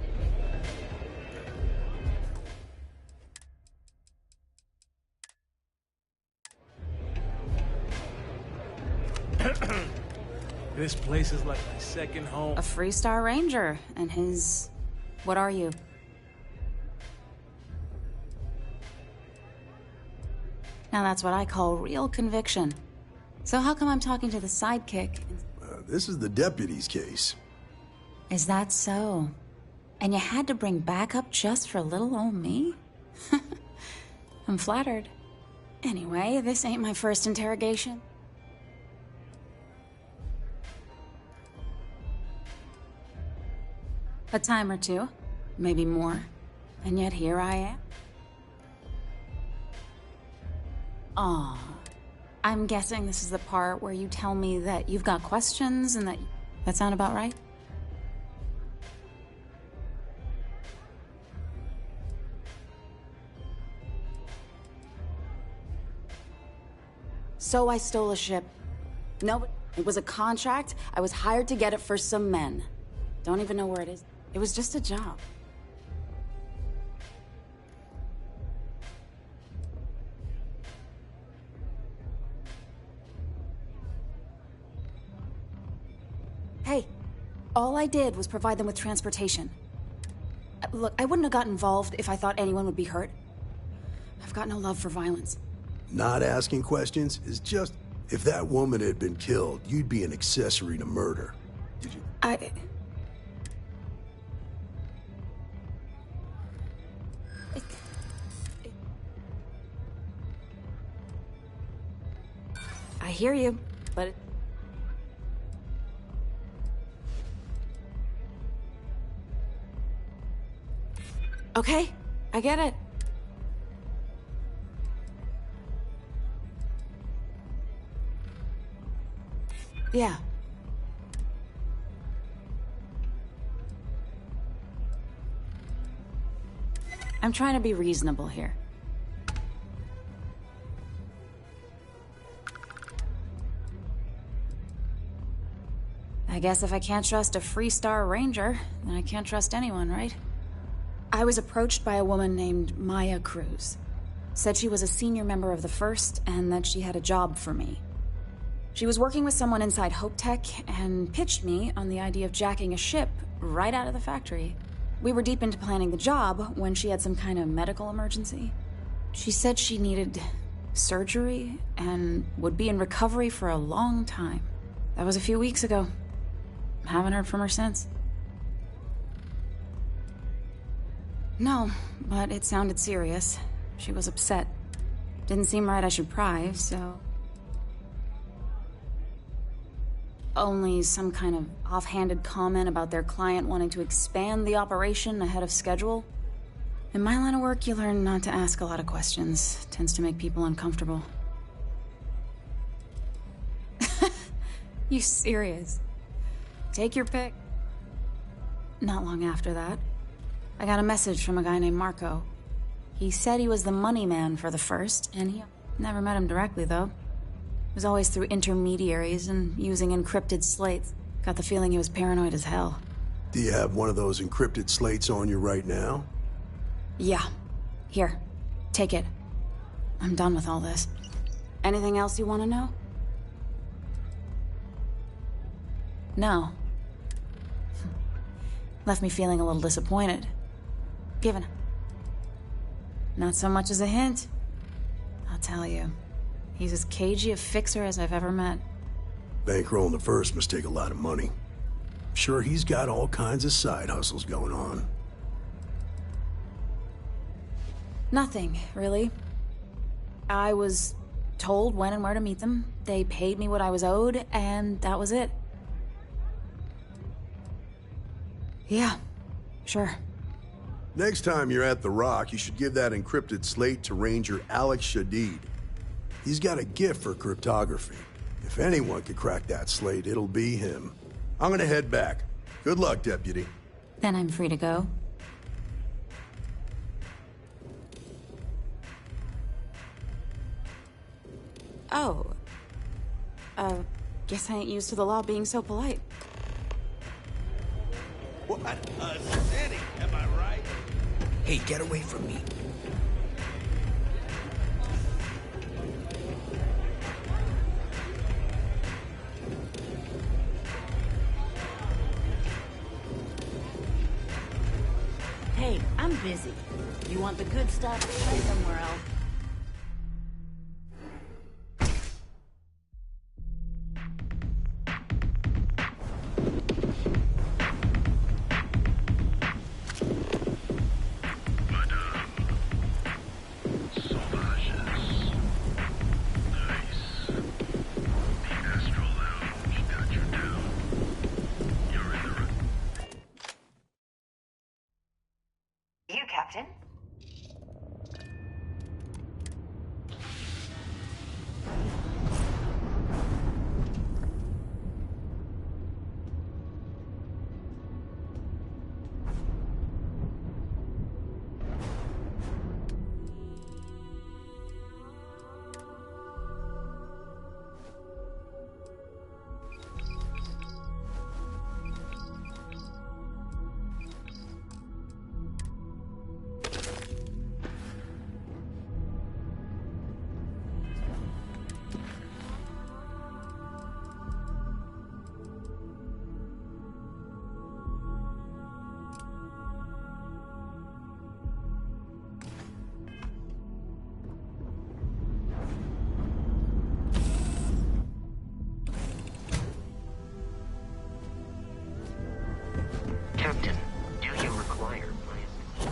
This place is like my second home. A Freestar Ranger, and his... What are you? Now that's what I call real conviction. So how come I'm talking to the sidekick? This is the deputy's case. Is that so? And you had to bring backup just for little old me? I'm flattered. Anyway, this ain't my first interrogation. A time or two, maybe more. And yet here I am. Aw. I'm guessing this is the part where you tell me that you've got questions and that sound about right? So I stole a ship. No, it was a contract. I was hired to get it for some men. Don't even know where it is. It was just a job. Hey, all I did was provide them with transportation. Look, I wouldn't have got involved if I thought anyone would be hurt. I've got no love for violence. Not asking questions is just... If that woman had been killed, you'd be an accessory to murder. Did you... I hear you, but... Okay, I get it. Yeah. I'm trying to be reasonable here. I guess if I can't trust a Freestar Ranger, then I can't trust anyone, right? I was approached by a woman named Maya Cruz. Said she was a senior member of the First and that she had a job for me. She was working with someone inside Hope Tech and pitched me on the idea of jacking a ship right out of the factory. We were deep into planning the job when she had some kind of medical emergency. She said she needed surgery and would be in recovery for a long time. That was a few weeks ago. Haven't heard from her since. No, but it sounded serious. She was upset. Didn't seem right I should pry, so... Only some kind of offhanded comment about their client wanting to expand the operation ahead of schedule. In my line of work, you learn not to ask a lot of questions. Tends to make people uncomfortable. You serious? Take your pick. not long after that, I got a message from a guy named Marco. He said he was the money man for the First, and he never met him directly, though. It was always through intermediaries and using encrypted slates. Got the feeling he was paranoid as hell. Do you have one of those encrypted slates on you right now? Yeah. Here. Take it. I'm done with all this. Anything else you want to know? No. Left me feeling a little disappointed. Given. Not so much as a hint. I'll tell you. He's as cagey a fixer as I've ever met. Bankrolling the First must take a lot of money. Sure, he's got all kinds of side hustles going on. Nothing, really. I was told when and where to meet them. They paid me what I was owed, and that was it. Yeah, sure. Next time you're at the Rock, you should give that encrypted slate to Ranger Alex Shadid. He's got a gift for cryptography. If anyone could crack that slate, it'll be him. I'm gonna head back. Good luck, Deputy. Then I'm free to go. Oh. Guess I ain't used to the law being so polite. What a city, am I right? Hey, get away from me. Hey, I'm busy. You want the good stuff? Try somewhere else. You, Captain? Captain, do you require, please?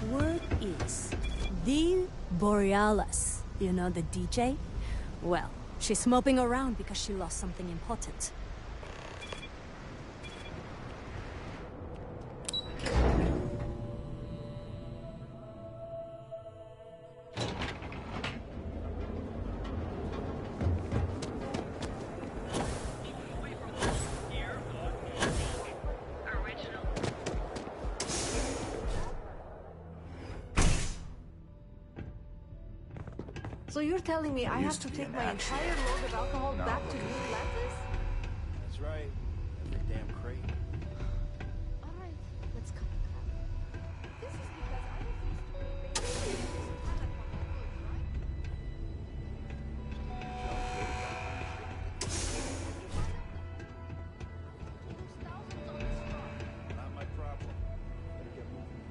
Word is the Borealis. You know the DJ? Well, she's moping around because she lost something important. So you're telling me I have to take my entire load of alcohol back to New Atlantis? That's right. Every damn crate. Alright, let's cut the crap. This is because I refuse to pay Not my problem. Better get moving.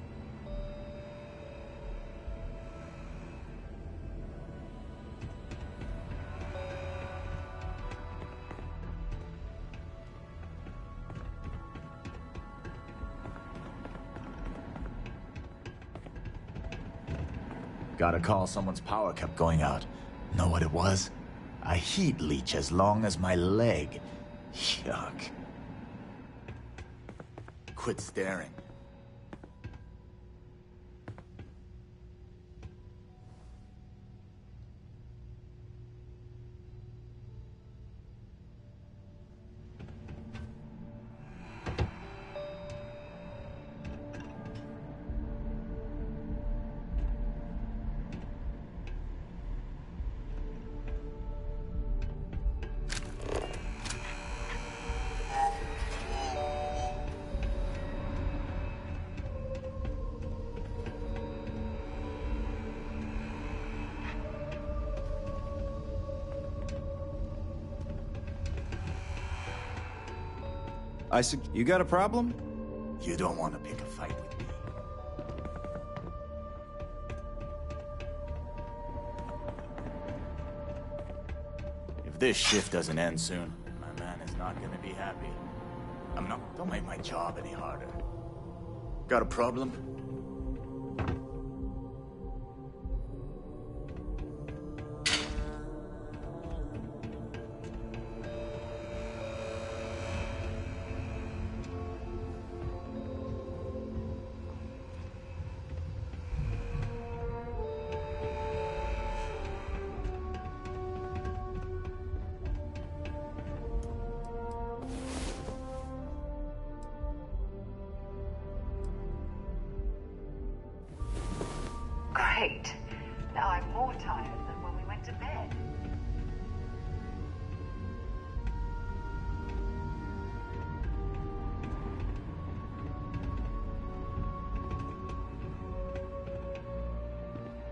Got a call someone's power kept going out. Know what it was? A heat leech as long as my leg. Yuck. quit staring. You got a problem? You don't want to pick a fight with me. If this shift doesn't end soon, my man is not gonna be happy. Don't make my job any harder. Got a problem? Great. Now I'm more tired than when we went to bed.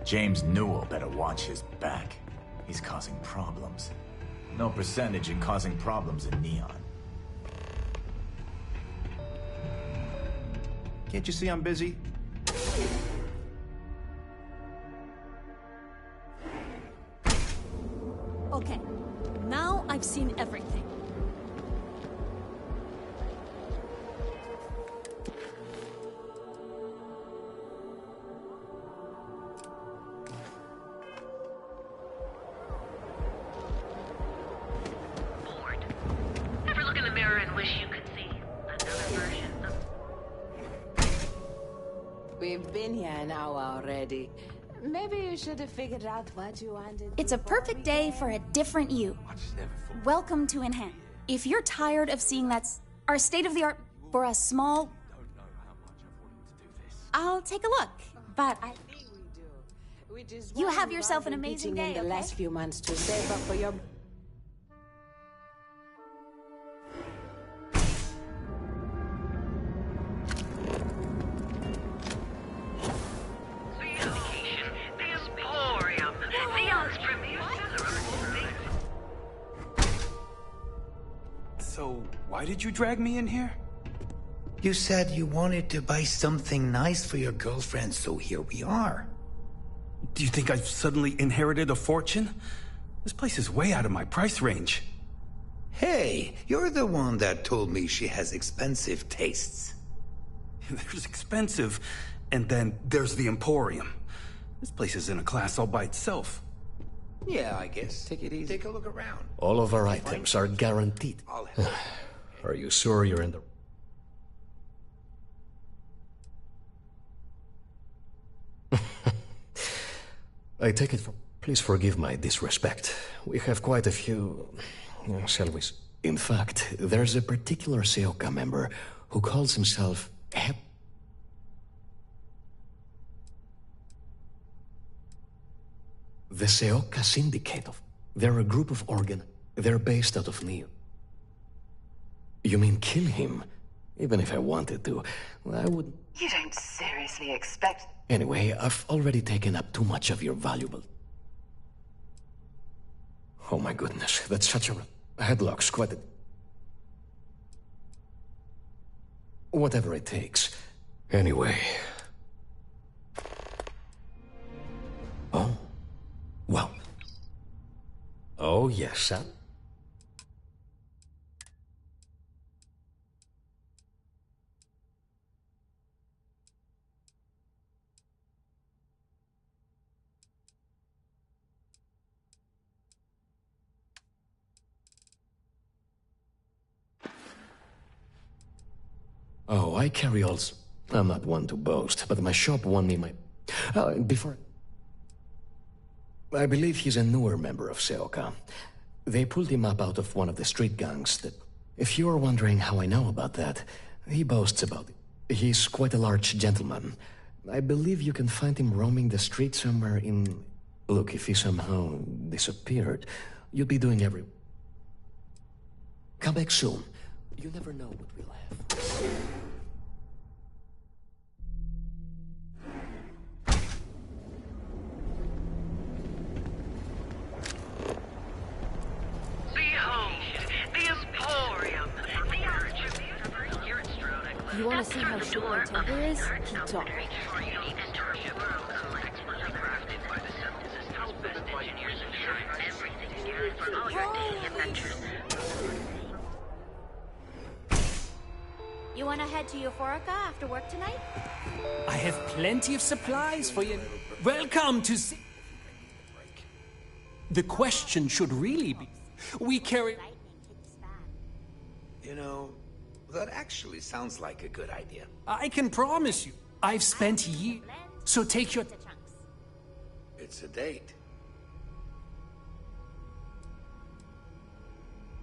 James Newell better watch his back. He's causing problems. No percentage in causing problems in Neon. Can't you see I'm busy? Okay, now I've seen everything. Bored. Ever look in the mirror and wish you could see another version of... We've been here an hour already. Maybe you should have figured out what you wanted. It's a perfect day for a different you. Welcome to Enhance. If you're tired of seeing our state-of-the-art for a small... I'll take a look, but You have yourself an amazing day, in the okay? last few months to save up for your... So, why did you drag me in here? You said you wanted to buy something nice for your girlfriend, so here we are. Do you think I've suddenly inherited a fortune? This place is way out of my price range. Hey, you're the one that told me she has expensive tastes. There's expensive, and then there's the Emporium. This place is in a class all by itself. Yeah, I guess. Take it easy. Take a look around. All of our items are guaranteed. Are you sure you're in the... I take it from... Please forgive my disrespect. We have quite a few... shall we... In fact, there's a particular Seoka member who calls himself... The Seoka Syndicate of... They're a group of They're based out of Neo. You mean kill him? Even if I wanted to, I wouldn't... You don't seriously expect... Anyway, I've already taken up too much of your valuable... Oh my goodness, that's such a... Headlock's quite a... Whatever it takes. Anyway... Oh. Well. Oh, yes, son. Oh, I carry also. I'm not one to boast, but my shop won me my... before... I believe he's a newer member of Seoka. They pulled him up out of one of the street gangs that... If you're wondering how I know about that, he boasts about it. He's quite a large gentleman. I believe you can find him roaming the street somewhere in... Look, if he somehow disappeared, you'd be doing every... Come back soon. You never know what we'll have. You want to see how short my temper is? Keep talking. You want to head to Euphorica after work tonight? I have plenty of supplies for you. Welcome to The question should really be, we carry... You know, that actually sounds like a good idea. I can promise you, I've spent years. So take your... It's a date.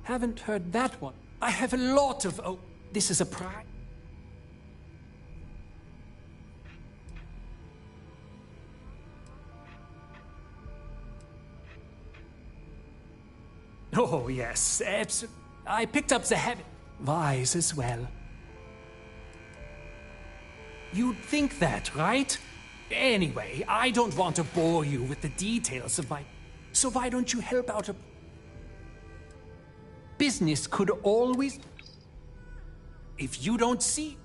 Haven't heard that one. I have a lot of... Oh, this is a prize. Oh, yes, absolutely. I picked up the habit. Wise as well. You'd think that, right? Anyway, I don't want to bore you with the details of my... So why don't you help out a... Business could always... If you don't see...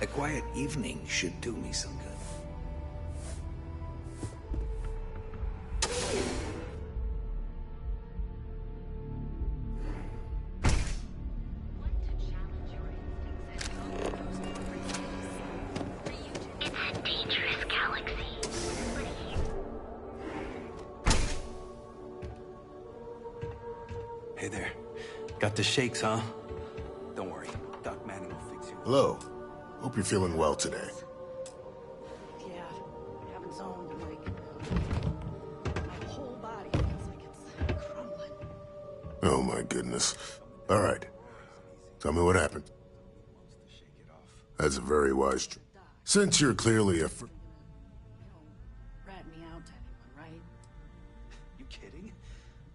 A quiet evening should do me some good. Hey there. Got the shakes, huh? Don't worry. Doc Manning will fix you. Hello. Hope you're feeling well today. Yeah, I haven't zoned in like... my whole body feels like it's crumbling. Oh my goodness. All right. Tell me what happened. That's a very wise Since you're clearly a Rat me out to anyone, right? You kidding?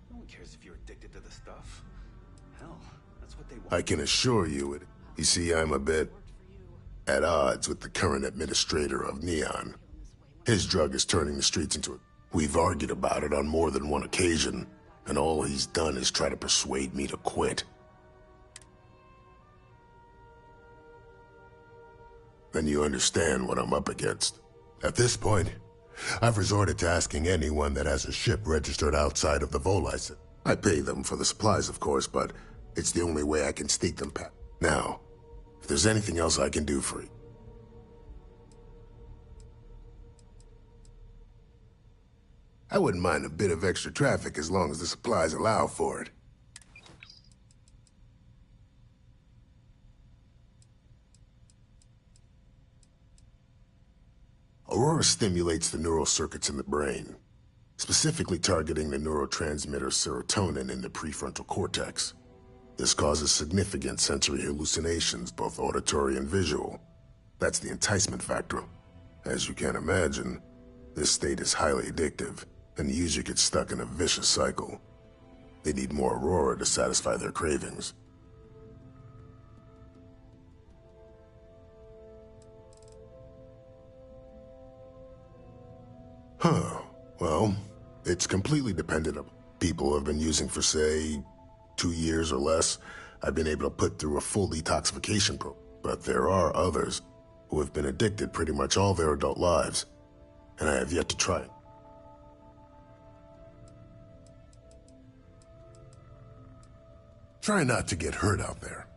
No one cares if you're addicted to the stuff. Hell, that's what they want. I can assure you it. You see, I'm a bit at odds with the current administrator of Neon. His drug is turning the streets into a... We've argued about it on more than one occasion, and all he's done is try to persuade me to quit. Then you understand what I'm up against. At this point, I've resorted to asking anyone that has a ship registered outside of the Volite. I pay them for the supplies, of course, but it's the only way I can sneak them past. Now, if there's anything else I can do for you. I wouldn't mind a bit of extra traffic as long as the supplies allow for it. Aurora stimulates the neural circuits in the brain, specifically targeting the neurotransmitter serotonin in the prefrontal cortex. This causes significant sensory hallucinations, both auditory and visual. That's the enticement factor. As you can imagine, this state is highly addictive, and the user gets stuck in a vicious cycle. They need more Aurora to satisfy their cravings. Huh. Well, it's completely dependent on people who have been using for, say, 2 years or less. I've been able to put through a full detoxification program. But there are others who have been addicted pretty much all their adult lives, and I have yet to try it. Try not to get hurt out there.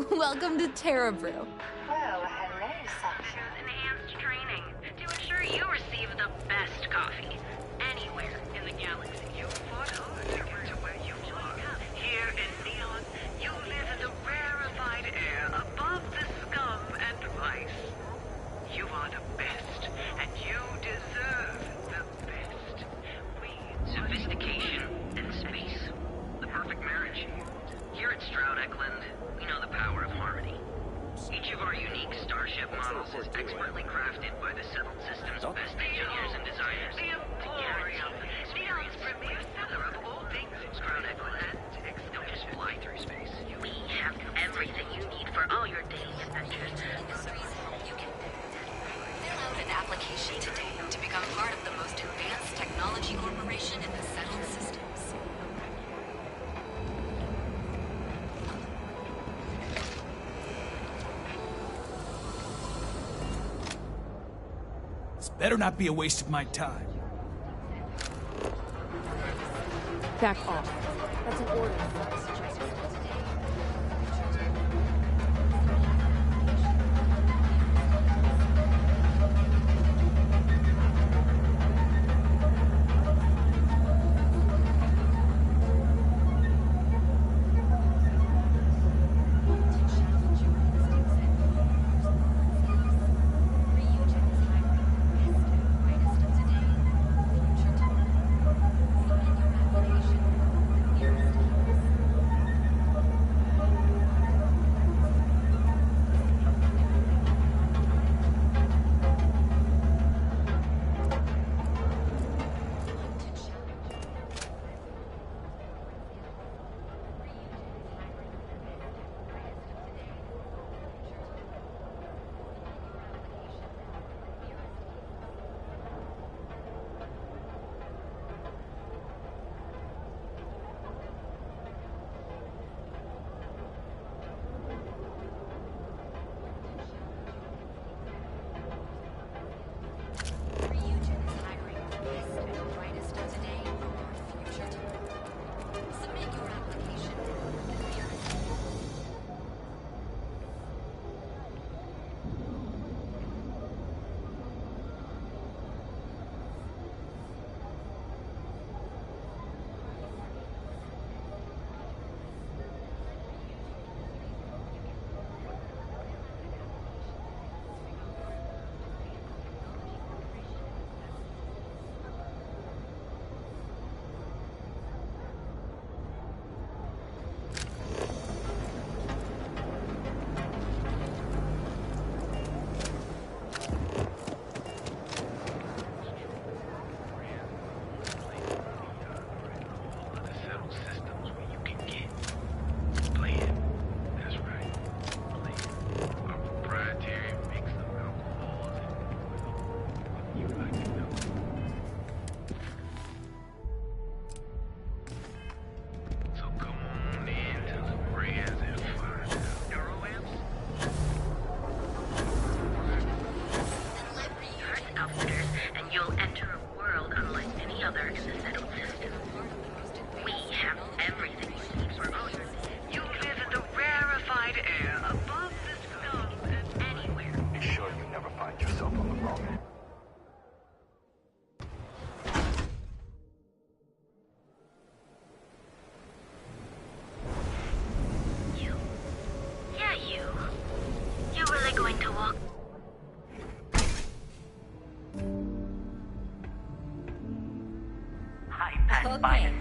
Welcome to Terra Brew. Well, hello, sunshine. Enhanced training to ensure you receive the best coffee anywhere in the galaxy. You fought hard to get to where you are. Here in Neon, you live in the rarefied air above the scum and vice. You are the best, and you deserve the best. Sophistication and space. The perfect marriage. Here at Stroud Eklund, we know the power of harmony. Each of our unique starship models is expertly crafted by the settled system's best engineers and designers. The Emporium, Neon's premier seller of all things Stroud Eklund. Don't just fly through space. We have everything you need for all your daily adventures. You can fill out an application application today to become part of the most advanced technology corporation in the settled systems. This better not be a waste of my time. Back off. That's an order.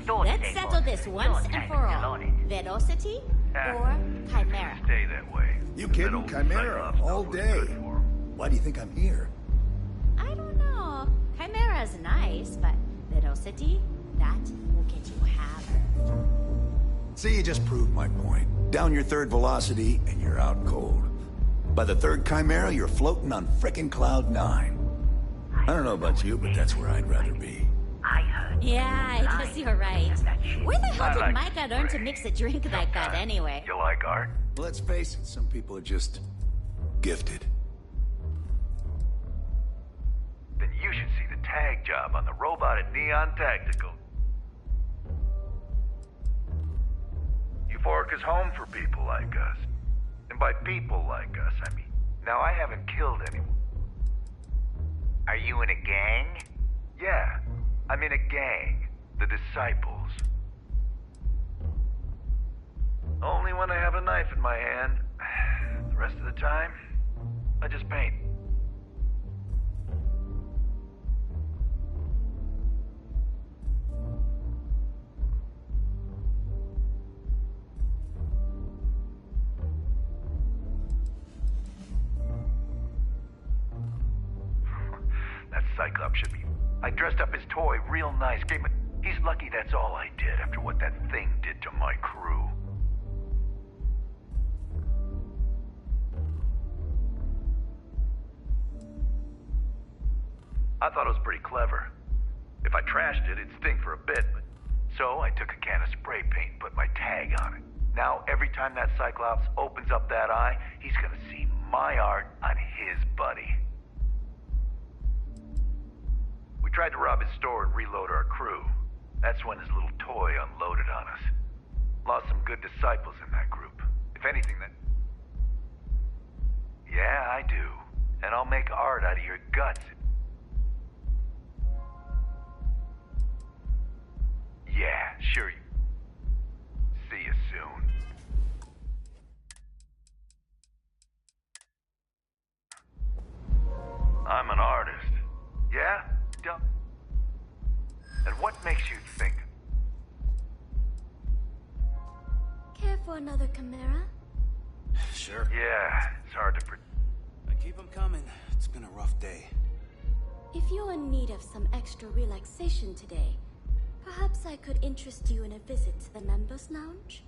Okay, let's settle this once and for all. Velocity or Chimera? Stay that way. You kidding? Chimera all day. Why do you think I'm here? I don't know. Chimera's nice, but Velocity, that will get you hammered. See, you just proved my point. Down your third velocity, and you're out cold. By the third Chimera, you're floating on frickin' Cloud 9. I don't know about you, but that's where I'd rather be. Yeah, I guess you're right. Where the hell did Micah learn to mix a drink like that anyway? You like art? Let's face it, some people are just gifted. Then you should see the tag job on the robot at Neon Tactical. Euphoric is home for people like us. And by people like us, I mean, now I haven't killed anyone. Are you in a gang? Yeah, I'm in a gang. The Disciples. Only when I have a knife in my hand. The rest of the time, I just paint. That Cyclops should be... I dressed up his toy real nice, gave him... He's lucky that's all I did after what that thing did to my crew. I thought it was pretty clever. If I trashed it, it'd stink for a bit, but... So I took a can of spray paint and put my tag on it. Now, every time that Cyclops opens up that eye, he's gonna see my art on his buddy. We tried to rob his store and reload our crew. That's when his little toy unloaded on us. Lost some good disciples in that group. If anything, that... Yeah, I do. And I'll make art out of your guts. Yeah, sure. See you soon. I'm an artist. Yeah? Dumb. And what makes you think? Care for another chimera? Sure. Yeah, it's hard to I keep them coming. It's been a rough day. If you're in need of some extra relaxation today, perhaps I could interest you in a visit to the members' lounge?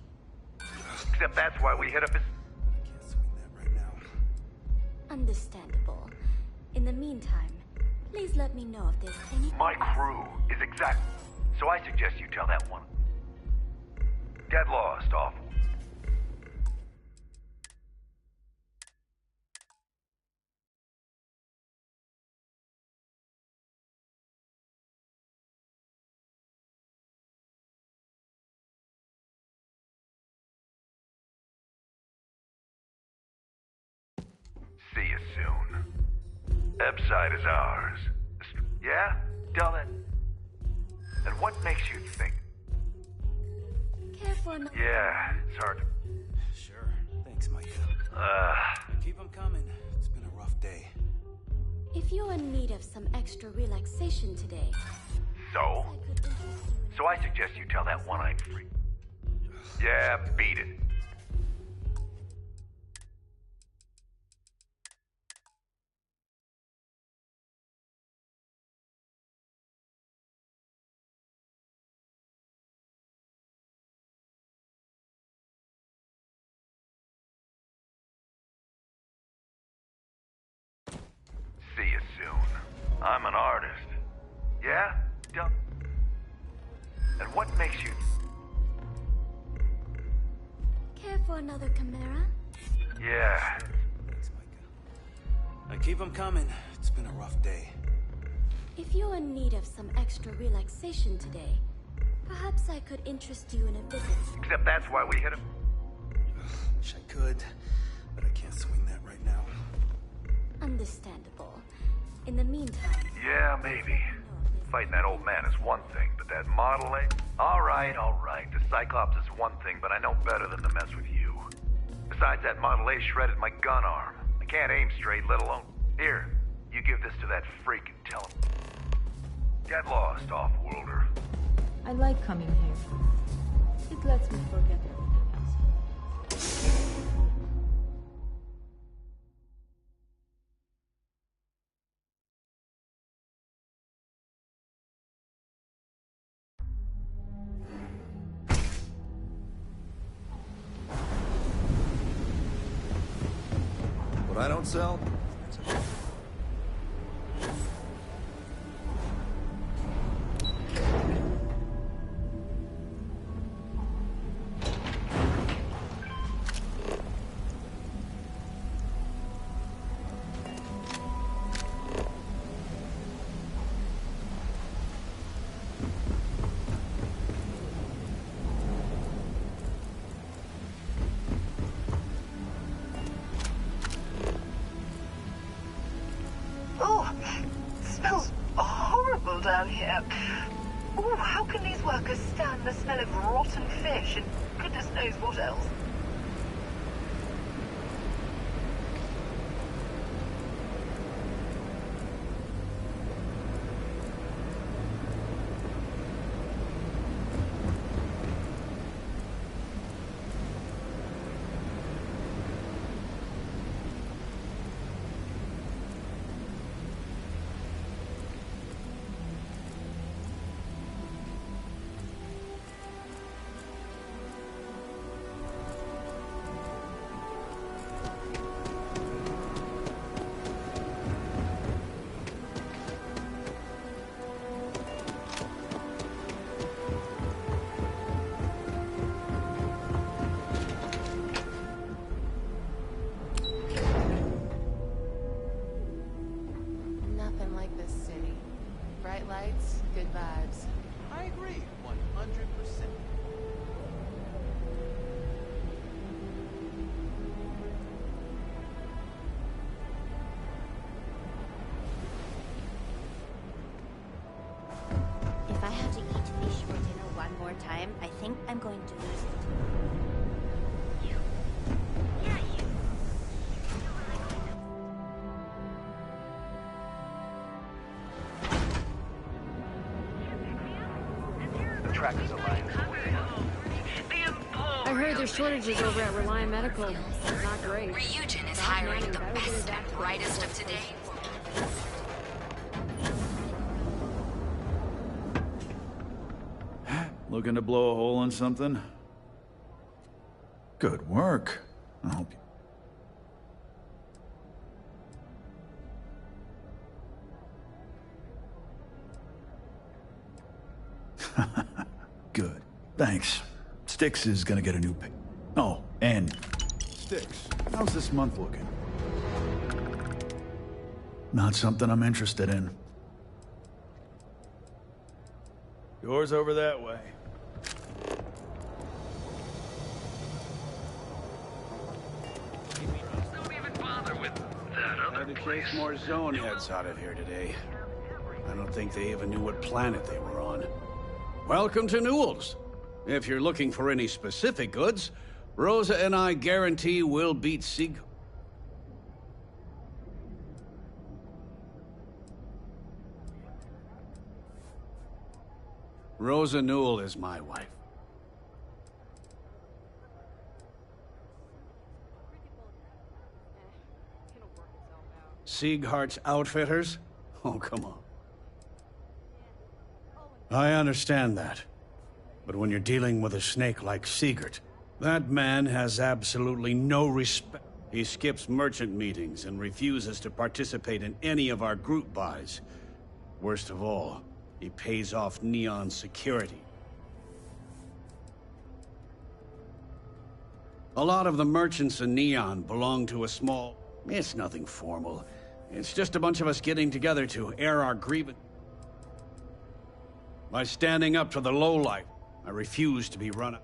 Except that's why we hit up his... I can't swing that right now. Understandable. In the meantime, please let me know if there's any... My crew is exact... So I suggest you tell that one. Get lost, awful. See you soon. Epside is ours. Yeah? Tell it. And what makes you think? Care for another... Yeah, it's hard to... Sure. Thanks, Micah. Keep them coming. It's been a rough day. If you're in need of some extra relaxation today... So? I could interest you in... So I suggest you tell that one-eyed freak. Yeah, beat it. See you soon. I'm an artist. Yeah? Dumb. And what makes you... Care for another chimera? Yeah. Thanks, Micah. I keep them coming. It's been a rough day. If you're in need of some extra relaxation today, perhaps I could interest you in a visit. Except that's why we hit him. Wish I could, but I can't swing that right now. Understandable. In the meantime... Yeah, maybe. Fighting that old man is one thing, but that Model A... All right. The Cyclops is one thing, but I know better than to mess with you. Besides, that Model A shredded my gun arm. I can't aim straight, let alone... Here, you give this to that freak and tell him. Get lost, off-worlder. I like coming here. It lets me forget everything else. What I don't sell? Oh, smells horrible down here. Oh, how can these workers stand the smell of rotten fish and goodness knows what else? Bright lights, good vibes. I agree, 100%. If I have to eat fish for dinner one more time, I think I'm going to lose it. The Trackers Alliance. I heard there's shortages over at Reliant Medical. Not great. Ryujin is hiring the best and brightest of today. Looking to blow a hole in something? Good work. I hope you... Good. Thanks. Styx is gonna get a new pick. Oh, and... Styx, how's this month looking? Not something I'm interested in. Doors over that way. Had to chase more zone heads out of here today. I don't think they even knew what planet they were on. Welcome to Newell's. If you're looking for any specific goods, Rosa and I guarantee we'll beat Sig. Rosa Newell is my wife. Sieghart's Outfitters? Oh, come on. I understand that. But when you're dealing with a snake like Siegert, that man has absolutely no respect. He skips merchant meetings and refuses to participate in any of our group buys. Worst of all, he pays off Neon's security. A lot of the merchants in Neon belong to a small... It's nothing formal. It's just a bunch of us getting together to air our grievance. By standing up to the lowlife, I refuse to be run up.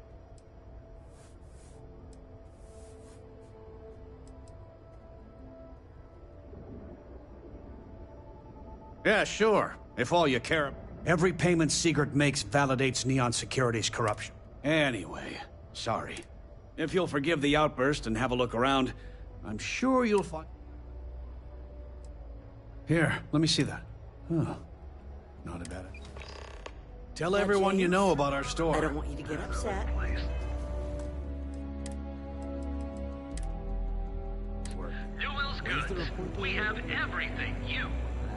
Yeah, sure. If all you care... Every payment Siegert makes validates Neon Security's corruption. Anyway, sorry. If you'll forgive the outburst and have a look around, I'm sure you'll find... Here, let me see that. Huh. Not a bad idea. Tell everyone you know about our store. I don't want you to get upset. Newell's Goods. We have everything you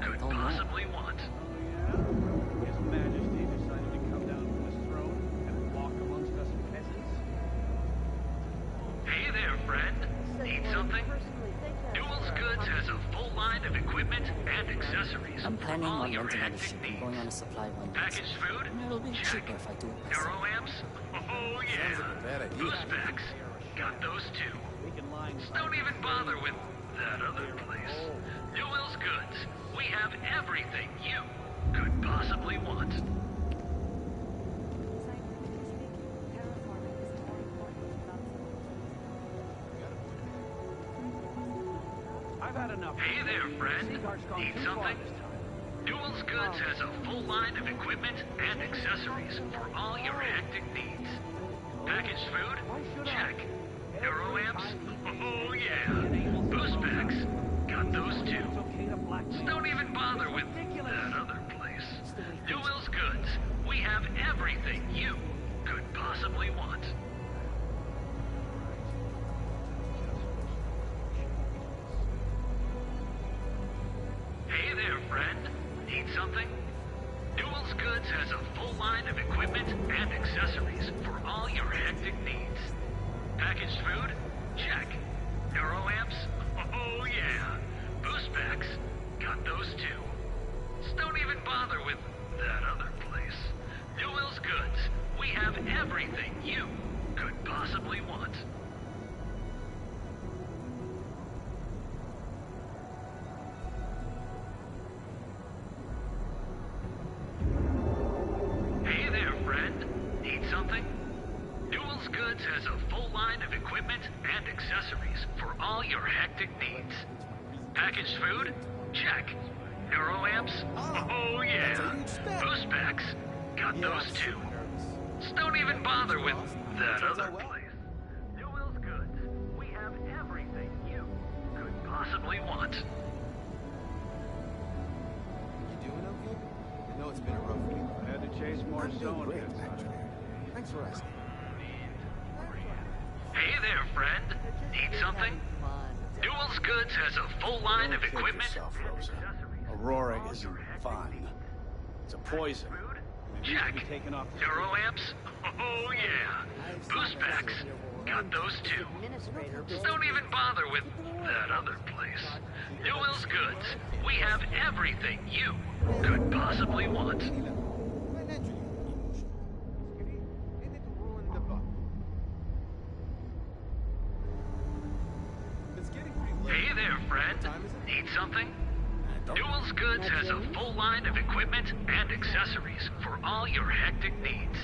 could possibly want. His Majesty decided to come down from his throne and walk amongst us peasants. Hey there, friend. Need something? Newell's Goods has a full line of equipment and accessories. I'm planning for all on your renting out a hectic ship needs. and going on a supply run. Packaged food? It'll be Check. cheaper if I do it myself. Neuroamps? Oh yeah. Boost packs? Got those too. Don't even bother with that other place. Newell's Goods. We have everything you could possibly want. I've had enough. Hey there, friend. Need something? Newell's Goods has a full line of equipment and accessories for all your hectic needs. Packaged food? Check. Neuroamps? Oh yeah. Boost packs? Got those too. Don't even bother with that other place. Newell's Goods. We have everything you could possibly want. Hey there, friend. Need something? Newell's Goods has a full line of equipment and accessories for all your hectic needs. Packaged food? Check. Neuroamps? Oh yeah. Boost packs? Got those too. Don't even bother with that other place. Newell's Goods. We have everything you could possibly want. of equipment and accessories for all your hectic needs. Packaged food? Check. Neuroamps? Oh yeah. Boost packs? Got those too. So don't even bother with that other place. New Will's Goods. We have everything you could possibly want. You doing okay? I know it's been a rough week. I had to chase more zone hits. Thanks for asking. Hey there, friend. Need something? Newell's Goods has a full line of equipment. Aurora isn't fun. It's a poison. Check. Neuroamps? Oh yeah. Boost packs? Got those too. So don't even bother with that other place. Newell's Goods. We have everything you could possibly want. Hey there, friend. Need something? Newell's Goods has a full line of equipment and accessories for all your hectic needs.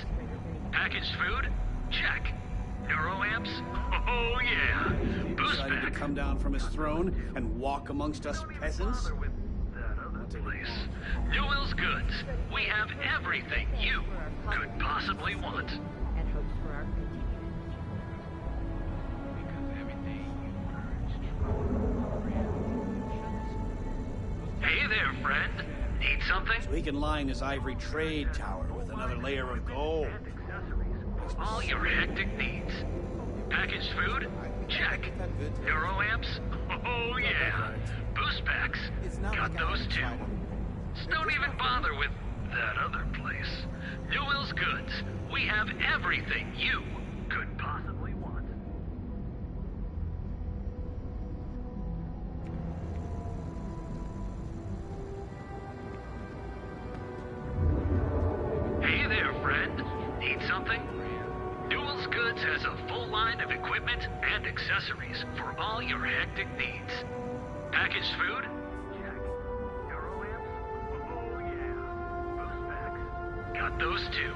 Packaged food? Check. Neuroamps? Oh yeah. Boost Decided to pack? come down from his throne and walk amongst us peasants? Place. Newell's Goods. We have everything you could possibly want. And hopes for our Hey there, friend. Need something? So he can line his ivory trade tower with another layer of gold. All your hectic needs. Packaged food? Check. Neuroamps? Oh yeah. Boost packs? Got those too. So don't even bother with that other place. Newell's Goods. We have everything you could possibly want. Hey there, friend. Need something? Newell's Goods has a full line of equipment and accessories for all your hectic needs. Packaged food? Check. Neuroamps? Oh yeah. Boost packs? Got those too.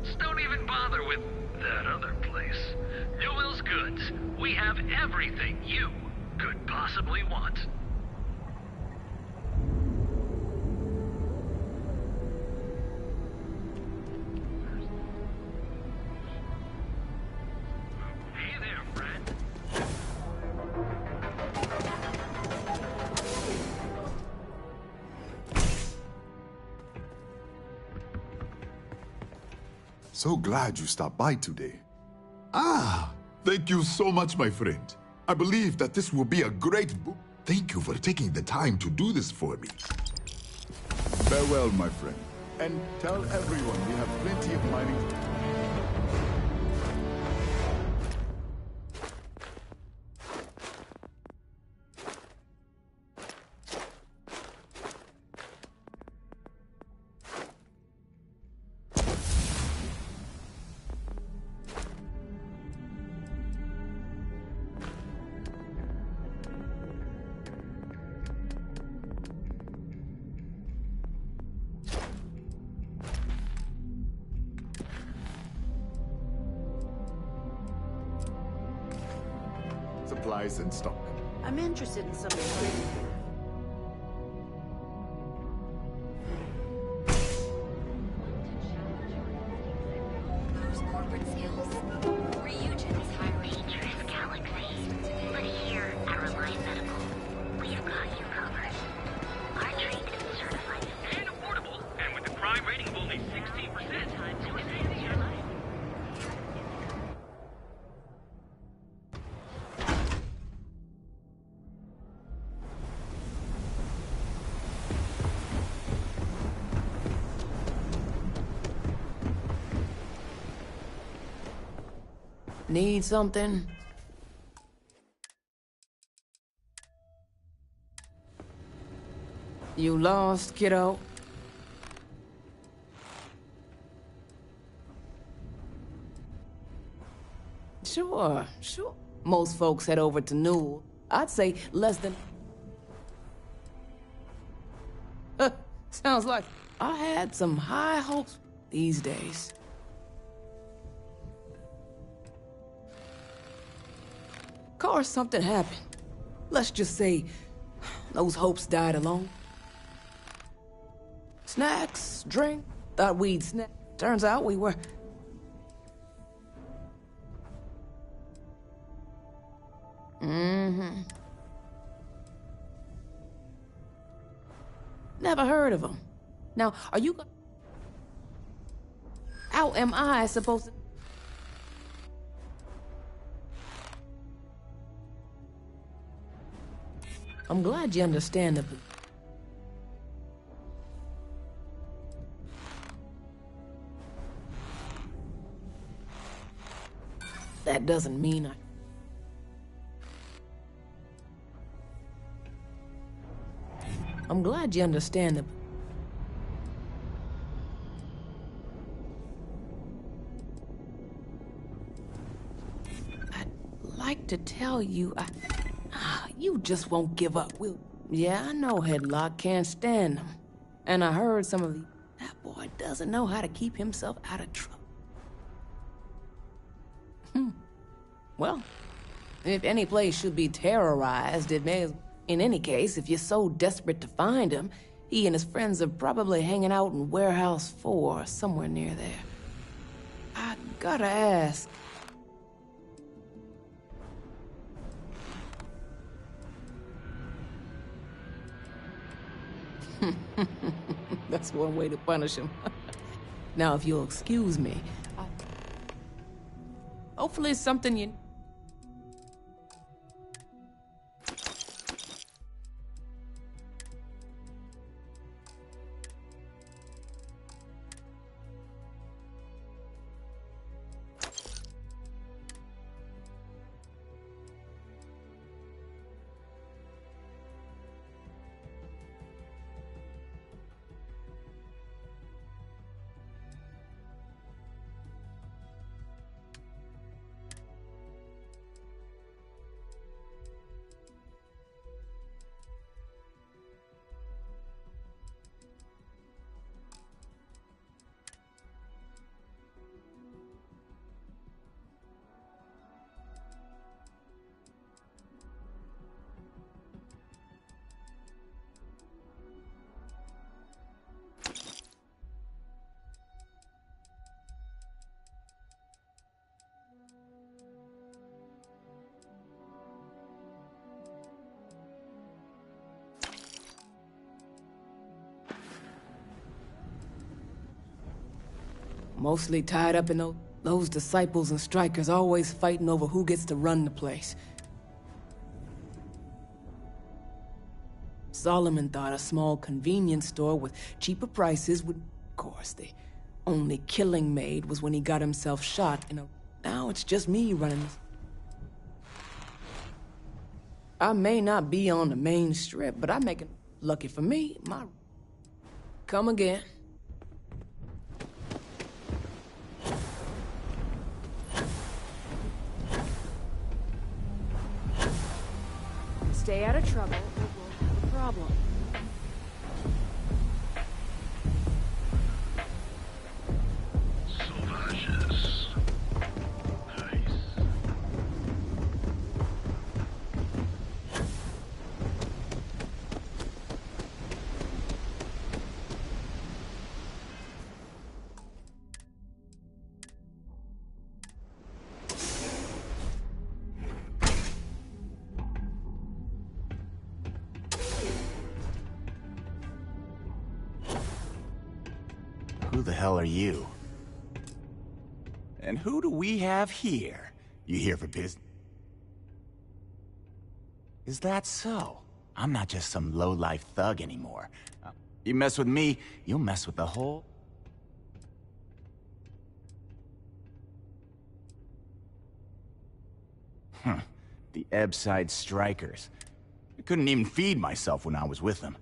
So don't even bother with that other place. Newell's Goods. We have everything you could possibly want. Hey there, friend. So glad you stopped by today. Ah, thank you so much, my friend. I believe that this will be a great book. Thank you for taking the time to do this for me. Farewell, my friend. And tell everyone we have plenty of mining. Supplies and stock. I'm interested in some of your training here. Those corporate sales. Ryujin is hiring. Dangerous galaxies. But here at Reliant Medical, we've got you covered. Our trained and certified And affordable. And with a crime rating of only 16%. time to enhance your life. Need something? You lost, kiddo? Sure. Most folks head over to Newell. I'd say less than... Sounds like I had some high hopes these days. course, something happened. Let's just say those hopes died alone. Snacks, drink, thought we'd snack. Turns out we were... Mm-hmm. Never heard of him. Now, are you... How am I supposed to... I'm glad you understand the... That doesn't mean I... I'm glad you understand the... I'd like to tell you, you just won't give up, will... Yeah, I know Headlock can't stand them. And I heard some of the... That boy doesn't know how to keep himself out of trouble. Well, if any place should be terrorized, it may... In any case, if you're so desperate to find him, he and his friends are probably hanging out in Warehouse 4, somewhere near there. I gotta ask... That's one way to punish him. Now, if you'll excuse me, hopefully it's something you... Mostly tied up in those disciples and strikers always fighting over who gets to run the place. Solomon thought a small convenience store with cheaper prices would... Of course, the only killing made was when he got himself shot in a... Now it's just me running this. I may not be on the main strip, but I make it... Lucky for me, my... Come again. Stay out of trouble, or we'll have a problem. Sauvages. Nice. Who the hell are you? And who do we have here? You here for business? Is that so? I'm not just some low-life thug anymore. You mess with me, you'll mess with the whole... The Ebbside Strikers. I couldn't even feed myself when I was with them.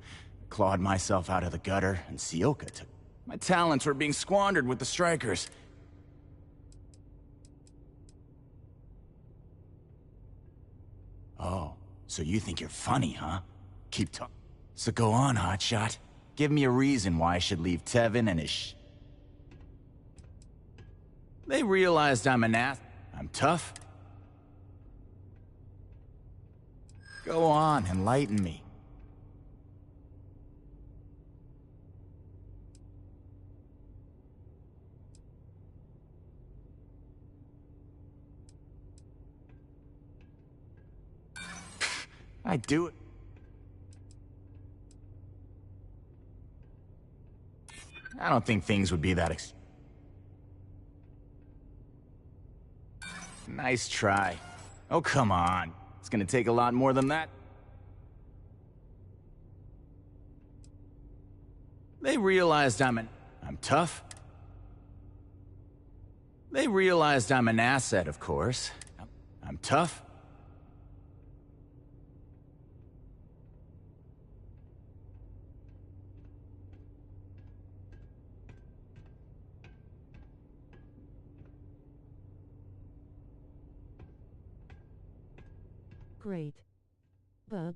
Clawed myself out of the gutter, and Sioka took... My talents were being squandered with the Strikers. Oh, so you think you're funny, huh? Keep talking. So go on, hotshot. Give me a reason why I should leave Tevin and his They realized I'm an ass. I'm tough. Go on, enlighten me. I do it. I don't think things would be that Nice try. Oh, come on. It's gonna take a lot more than that. They realized I'm tough. They realized I'm an asset, of course. I'm tough. Great. But